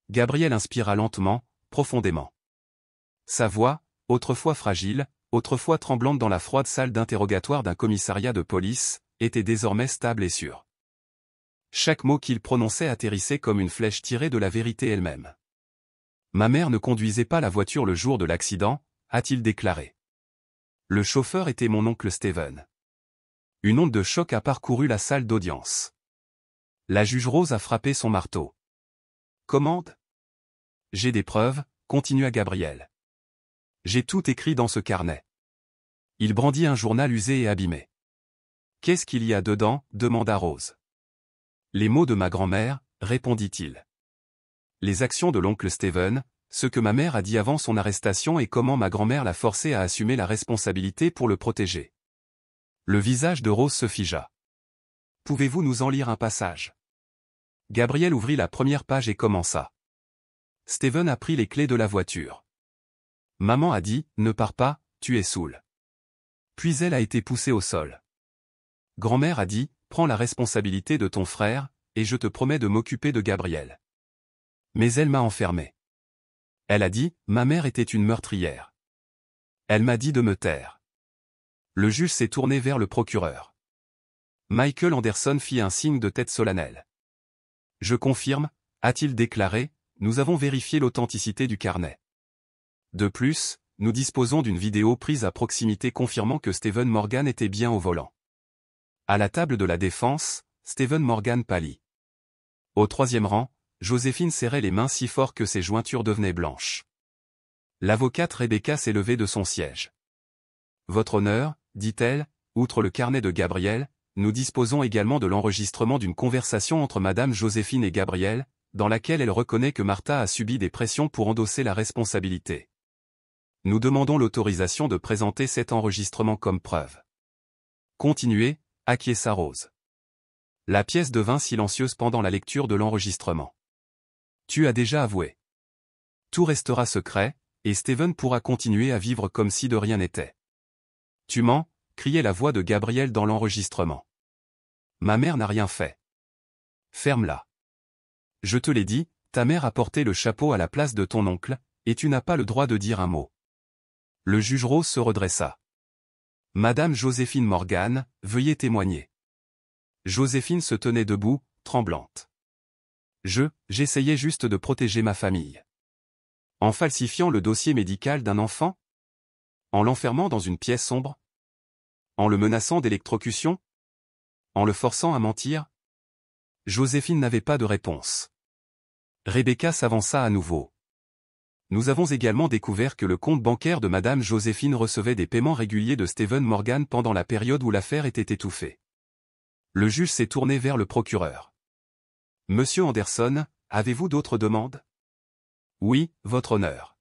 Gabriel inspira lentement, profondément. Sa voix, autrefois fragile, autrefois tremblante dans la froide salle d'interrogatoire d'un commissariat de police, était désormais stable et sûre. Chaque mot qu'il prononçait atterrissait comme une flèche tirée de la vérité elle-même. « Ma mère ne conduisait pas la voiture le jour de l'accident, a-t-il déclaré. Le chauffeur était mon oncle Stephen. » Une onde de choc a parcouru la salle d'audience. La juge Rose a frappé son marteau. « Commande ? J'ai des preuves, continua Gabriel. J'ai tout écrit dans ce carnet. Il brandit un journal usé et abîmé. Qu'est-ce qu'il y a dedans ? Demanda Rose. Les mots de ma grand-mère, répondit-il. Les actions de l'oncle Stephen, ce que ma mère a dit avant son arrestation et comment ma grand-mère l'a forcé à assumer la responsabilité pour le protéger. Le visage de Rose se figea. Pouvez-vous nous en lire un passage ? Gabriel ouvrit la première page et commença. Stephen a pris les clés de la voiture. Maman a dit, ne pars pas, tu es saoul. Puis elle a été poussée au sol. Grand-mère a dit, prends la responsabilité de ton frère, et je te promets de m'occuper de Gabriel. Mais elle m'a enfermé. Elle a dit, ma mère était une meurtrière. Elle m'a dit de me taire. Le juge s'est tourné vers le procureur. Michael Anderson fit un signe de tête solennel. Je confirme, a-t-il déclaré, nous avons vérifié l'authenticité du carnet. De plus, nous disposons d'une vidéo prise à proximité confirmant que Stephen Morgan était bien au volant. À la table de la défense, Stephen Morgan pâlit. Au troisième rang, Joséphine serrait les mains si fort que ses jointures devenaient blanches. L'avocate Rebecca s'est levée de son siège. Votre honneur, dit-elle, outre le carnet de Gabriel, nous disposons également de l'enregistrement d'une conversation entre Madame Joséphine et Gabriel, dans laquelle elle reconnaît que Martha a subi des pressions pour endosser la responsabilité. Nous demandons l'autorisation de présenter cet enregistrement comme preuve. Continuez, acquiesça Rose. La pièce devint silencieuse pendant la lecture de l'enregistrement. Tu as déjà avoué. Tout restera secret, et Stephen pourra continuer à vivre comme si de rien n'était. Tu mens, criait la voix de Gabriel dans l'enregistrement. Ma mère n'a rien fait. Ferme-la. Je te l'ai dit, ta mère a porté le chapeau à la place de ton oncle, et tu n'as pas le droit de dire un mot. Le juge Rose se redressa. Madame Joséphine Morgan, veuillez témoigner. Joséphine se tenait debout, tremblante. J'essayais juste de protéger ma famille. En falsifiant le dossier médical d'un enfant ? En l'enfermant dans une pièce sombre ? En le menaçant d'électrocution ? En le forçant à mentir ? Joséphine n'avait pas de réponse. Rebecca s'avança à nouveau. Nous avons également découvert que le compte bancaire de Madame Joséphine recevait des paiements réguliers de Stephen Morgan pendant la période où l'affaire était étouffée. Le juge s'est tourné vers le procureur. Monsieur Anderson, avez-vous d'autres demandes? Oui, votre honneur.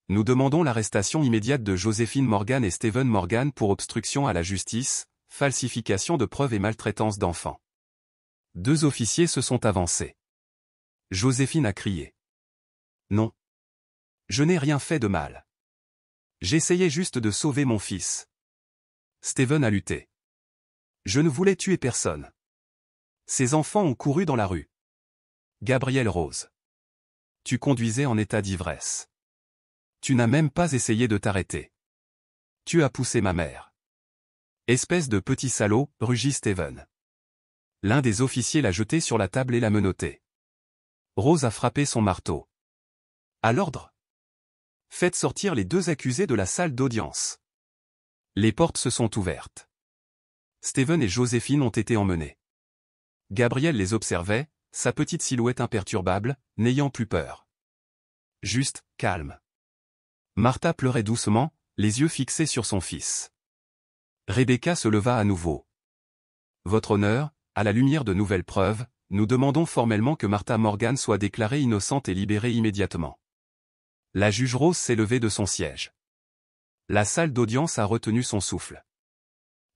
Nous demandons l'arrestation immédiate de Joséphine Morgan et Stephen Morgan pour obstruction à la justice, falsification de preuves et maltraitance d'enfants. 2 officiers se sont avancés. Joséphine a crié. Non. Je n'ai rien fait de mal. J'essayais juste de sauver mon fils. Stephen a lutté. Je ne voulais tuer personne. Ces enfants ont couru dans la rue. Gabrielle Rose. Tu conduisais en état d'ivresse. Tu n'as même pas essayé de t'arrêter. Tu as poussé ma mère. Espèce de petit salaud, rugit Stephen. L'un des officiers l'a jeté sur la table et l'a menotté. Rose a frappé son marteau. À l'ordre. Faites sortir les 2 accusés de la salle d'audience. Les portes se sont ouvertes. Stephen et Joséphine ont été emmenés. Gabrielle les observait, sa petite silhouette imperturbable, n'ayant plus peur. Juste, calme. Martha pleurait doucement, les yeux fixés sur son fils. Rebecca se leva à nouveau. Votre honneur, à la lumière de nouvelles preuves, nous demandons formellement que Martha Morgan soit déclarée innocente et libérée immédiatement. La juge Rose s'est levée de son siège. La salle d'audience a retenu son souffle.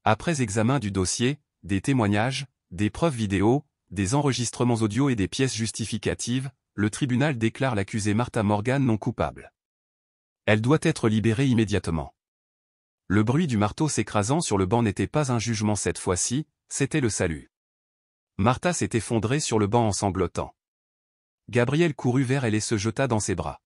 Après examen du dossier, des témoignages, des preuves vidéo, des enregistrements audio et des pièces justificatives, le tribunal déclare l'accusée Martha Morgan non coupable. Elle doit être libérée immédiatement. Le bruit du marteau s'écrasant sur le banc n'était pas un jugement cette fois-ci, c'était le salut. Martha s'est effondrée sur le banc en sanglotant. Gabrielle courut vers elle et se jeta dans ses bras.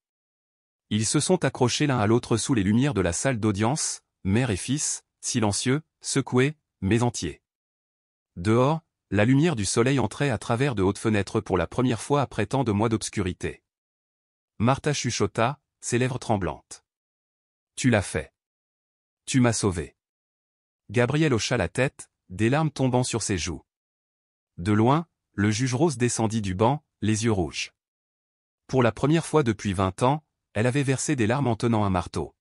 Ils se sont accrochés l'un à l'autre sous les lumières de la salle d'audience, mère et fils, silencieux, secoués, mais entiers. Dehors, la lumière du soleil entrait à travers de hautes fenêtres pour la première fois après tant de mois d'obscurité. Martha chuchota, ses lèvres tremblantes. Tu l'as fait. Tu m'as sauvé. Gabrielle hocha la tête, des larmes tombant sur ses joues. De loin, le juge Rose descendit du banc, les yeux rouges. Pour la première fois depuis 20 ans, elle avait versé des larmes en tenant un marteau.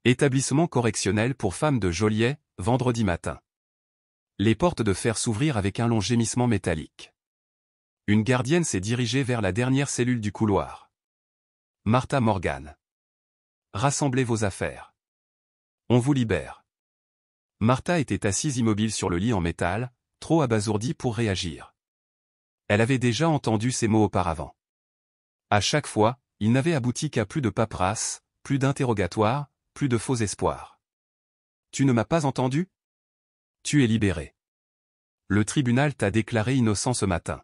Établissement correctionnel pour femmes de Joliet, vendredi matin. Les portes de fer s'ouvrirent avec un long gémissement métallique. Une gardienne s'est dirigée vers la dernière cellule du couloir. Martha Morgan. Rassemblez vos affaires. On vous libère. Martha était assise immobile sur le lit en métal, trop abasourdie pour réagir. Elle avait déjà entendu ces mots auparavant. À chaque fois, il n'avait abouti qu'à plus de paperasse, plus d'interrogatoires, plus de faux espoirs. Tu ne m'as pas entendu? Tu es libéré. Le tribunal t'a déclaré innocent ce matin.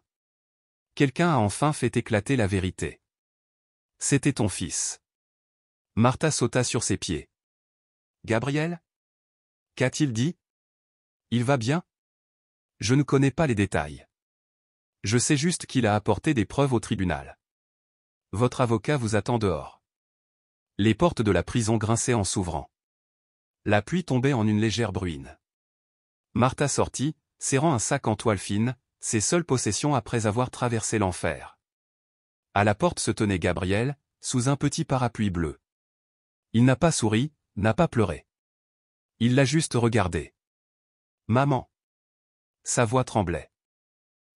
Quelqu'un a enfin fait éclater la vérité. C'était ton fils. Martha sauta sur ses pieds. Gabriel? Qu'a-t-il dit? Il va bien? Je ne connais pas les détails. Je sais juste qu'il a apporté des preuves au tribunal. Votre avocat vous attend dehors. Les portes de la prison grinçaient en s'ouvrant. La pluie tombait en une légère bruine. Martha sortit, serrant un sac en toile fine, ses seules possessions après avoir traversé l'enfer. À la porte se tenait Gabriel, sous un petit parapluie bleu. Il n'a pas souri, n'a pas pleuré. Il l'a juste regardé. Maman. Sa voix tremblait.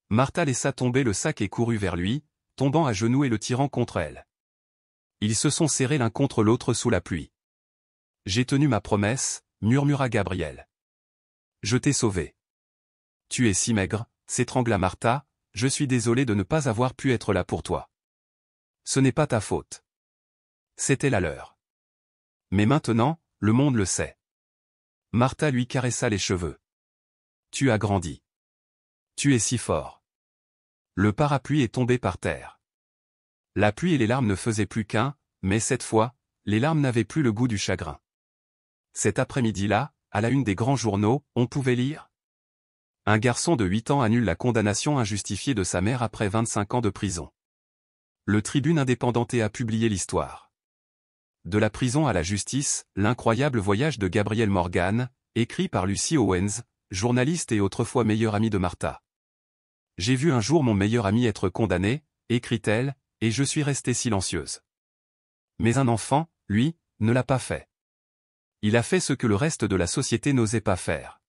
Martha laissa tomber le sac et courut vers lui, tombant à genoux et le tirant contre elle. Ils se sont serrés l'un contre l'autre sous la pluie. J'ai tenu ma promesse, murmura Gabriel. Je t'ai sauvé. Tu es si maigre, s'étrangla Martha, je suis désolé de ne pas avoir pu être là pour toi. Ce n'est pas ta faute. C'était la leur. Mais maintenant, le monde le sait. Martha lui caressa les cheveux. Tu as grandi. Tu es si fort. Le parapluie est tombé par terre. La pluie et les larmes ne faisaient plus qu'un, mais cette fois, les larmes n'avaient plus le goût du chagrin. Cet après-midi-là, à la une des grands journaux, on pouvait lire. Un garçon de 8 ans annule la condamnation injustifiée de sa mère après 25 ans de prison. Le Tribune indépendante a publié l'histoire. De la prison à la justice, l'incroyable voyage de Gabrielle Morgan, écrit par Lucy Owens, journaliste et autrefois meilleure amie de Martha. J'ai vu un jour mon meilleur ami être condamné, écrit-elle, et je suis restée silencieuse. Mais un enfant, lui, ne l'a pas fait. Il a fait ce que le reste de la société n'osait pas faire.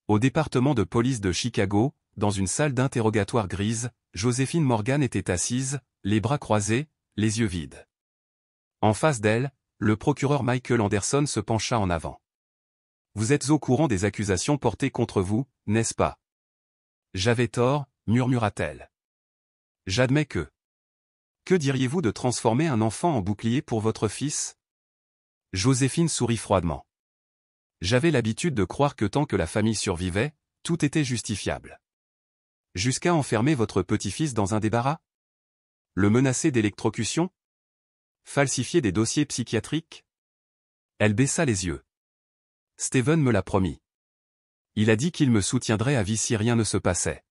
Au département de police de Chicago, dans une salle d'interrogatoire grise, Joséphine Morgan était assise, les bras croisés, les yeux vides. En face d'elle, le procureur Michael Anderson se pencha en avant. « Vous êtes au courant des accusations portées contre vous, n'est-ce pas ?»« J'avais tort, murmura-t-elle. »« J'admets que. » « Que diriez-vous de transformer un enfant en bouclier pour votre fils ?» Joséphine sourit froidement. « J'avais l'habitude de croire que tant que la famille survivait, tout était justifiable. Jusqu'à enfermer votre petit-fils dans un débarras? Le menacer d'électrocution? Falsifier des dossiers psychiatriques? » Elle baissa les yeux. « Steven me l'a promis. Il a dit qu'il me soutiendrait à vie si rien ne se passait. »«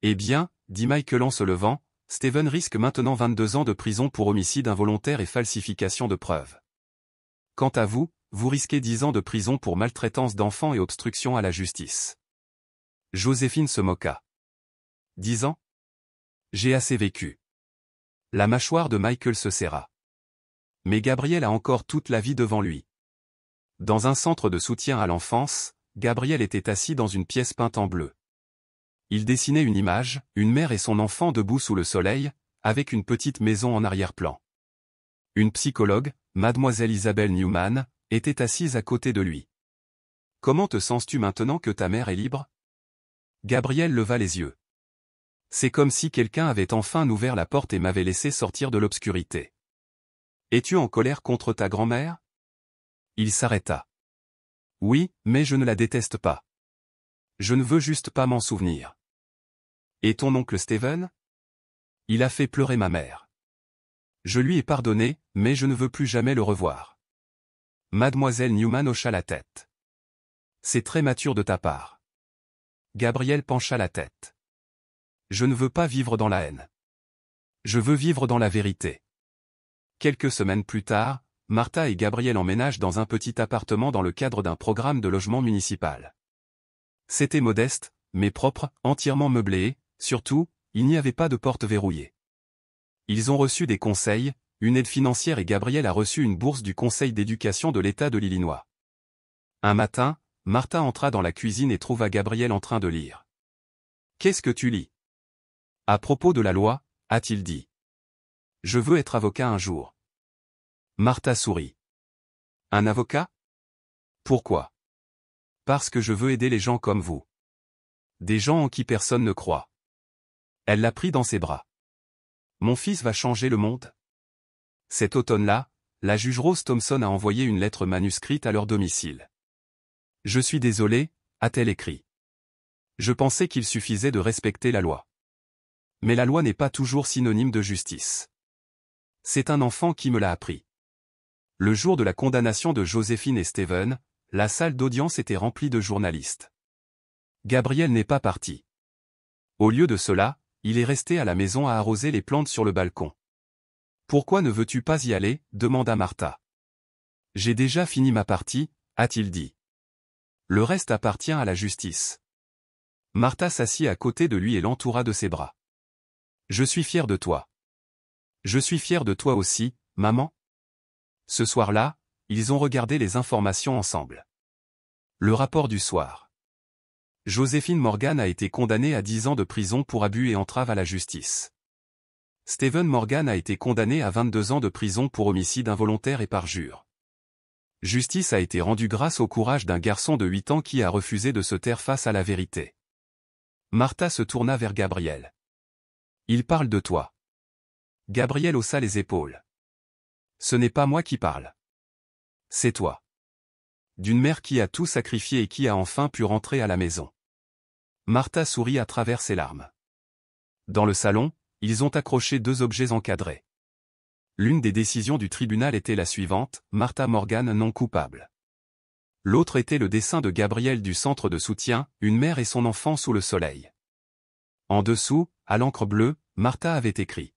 Eh bien, » dit Michael en se levant, « Steven risque maintenant 22 ans de prison pour homicide involontaire et falsification de preuves. Quant à vous, vous risquez 10 ans de prison pour maltraitance d'enfants et obstruction à la justice. » Joséphine se moqua. « 10 ans? J'ai assez vécu. » La mâchoire de Michael se serra. Mais Gabriel a encore toute la vie devant lui. Dans un centre de soutien à l'enfance, Gabriel était assis dans une pièce peinte en bleu. Il dessinait une image, une mère et son enfant debout sous le soleil, avec une petite maison en arrière-plan. Une psychologue, mademoiselle Isabelle Newman, était assise à côté de lui. « Comment te sens-tu maintenant que ta mère est libre ?» Gabriel leva les yeux. « C'est comme si quelqu'un avait enfin ouvert la porte et m'avait laissé sortir de l'obscurité. »« Es-tu en colère contre ta grand-mère ?» Il s'arrêta. « Oui, mais je ne la déteste pas. Je ne veux juste pas m'en souvenir. »« Et ton oncle Steven ? Il a fait pleurer ma mère. Je lui ai pardonné, mais je ne veux plus jamais le revoir. » Mademoiselle Newman hocha la tête. « C'est très mature de ta part. » Gabriel pencha la tête. « Je ne veux pas vivre dans la haine. Je veux vivre dans la vérité. » Quelques semaines plus tard, Martha et Gabriel emménagent dans un petit appartement dans le cadre d'un programme de logement municipal. C'était modeste, mais propre, entièrement meublé, surtout, il n'y avait pas de porte verrouillée. Ils ont reçu des conseils, une aide financière et Gabriel a reçu une bourse du Conseil d'éducation de l'État de l'Illinois. Un matin, Martha entra dans la cuisine et trouva Gabriel en train de lire. « Qu'est-ce que tu lis ? » ?»« À propos de la loi, » a-t-il dit. « Je veux être avocat un jour. » Martha sourit. « Un avocat ? Pourquoi ? » ?»« Parce que je veux aider les gens comme vous. Des gens en qui personne ne croit. » Elle l'a pris dans ses bras. « Mon fils va changer le monde ? » Cet automne-là, la juge Rose Thompson a envoyé une lettre manuscrite à leur domicile. « Je suis désolée, » a-t-elle écrit. « Je pensais qu'il suffisait de respecter la loi. Mais la loi n'est pas toujours synonyme de justice. C'est un enfant qui me l'a appris. » Le jour de la condamnation de Joséphine et Steven, la salle d'audience était remplie de journalistes. Gabriel n'est pas parti. Au lieu de cela, il est resté à la maison à arroser les plantes sur le balcon. « Pourquoi ne veux-tu pas y aller ?» demanda Martha. « J'ai déjà fini ma partie, » a-t-il dit. « Le reste appartient à la justice. » Martha s'assit à côté de lui et l'entoura de ses bras. « Je suis fier de toi. Je suis fier de toi aussi, maman. » Ce soir-là, ils ont regardé les informations ensemble. Le rapport du soir. Joséphine Morgan a été condamnée à 10 ans de prison pour abus et entrave à la justice. Steven Morgan a été condamné à 22 ans de prison pour homicide involontaire et parjure. Justice a été rendue grâce au courage d'un garçon de 8 ans qui a refusé de se taire face à la vérité. Martha se tourna vers Gabriel. « Il parle de toi. » Gabriel haussa les épaules. « Ce n'est pas moi qui parle. C'est toi. D'une mère qui a tout sacrifié et qui a enfin pu rentrer à la maison. » Martha sourit à travers ses larmes. Dans le salon, ils ont accroché 2 objets encadrés. L'une des décisions du tribunal était la suivante, Martha Morgan non coupable. L'autre était le dessin de Gabriel du centre de soutien, une mère et son enfant sous le soleil. En dessous, à l'encre bleue, Martha avait écrit.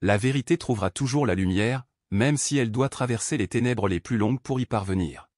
La vérité trouvera toujours la lumière, même si elle doit traverser les ténèbres les plus longues pour y parvenir.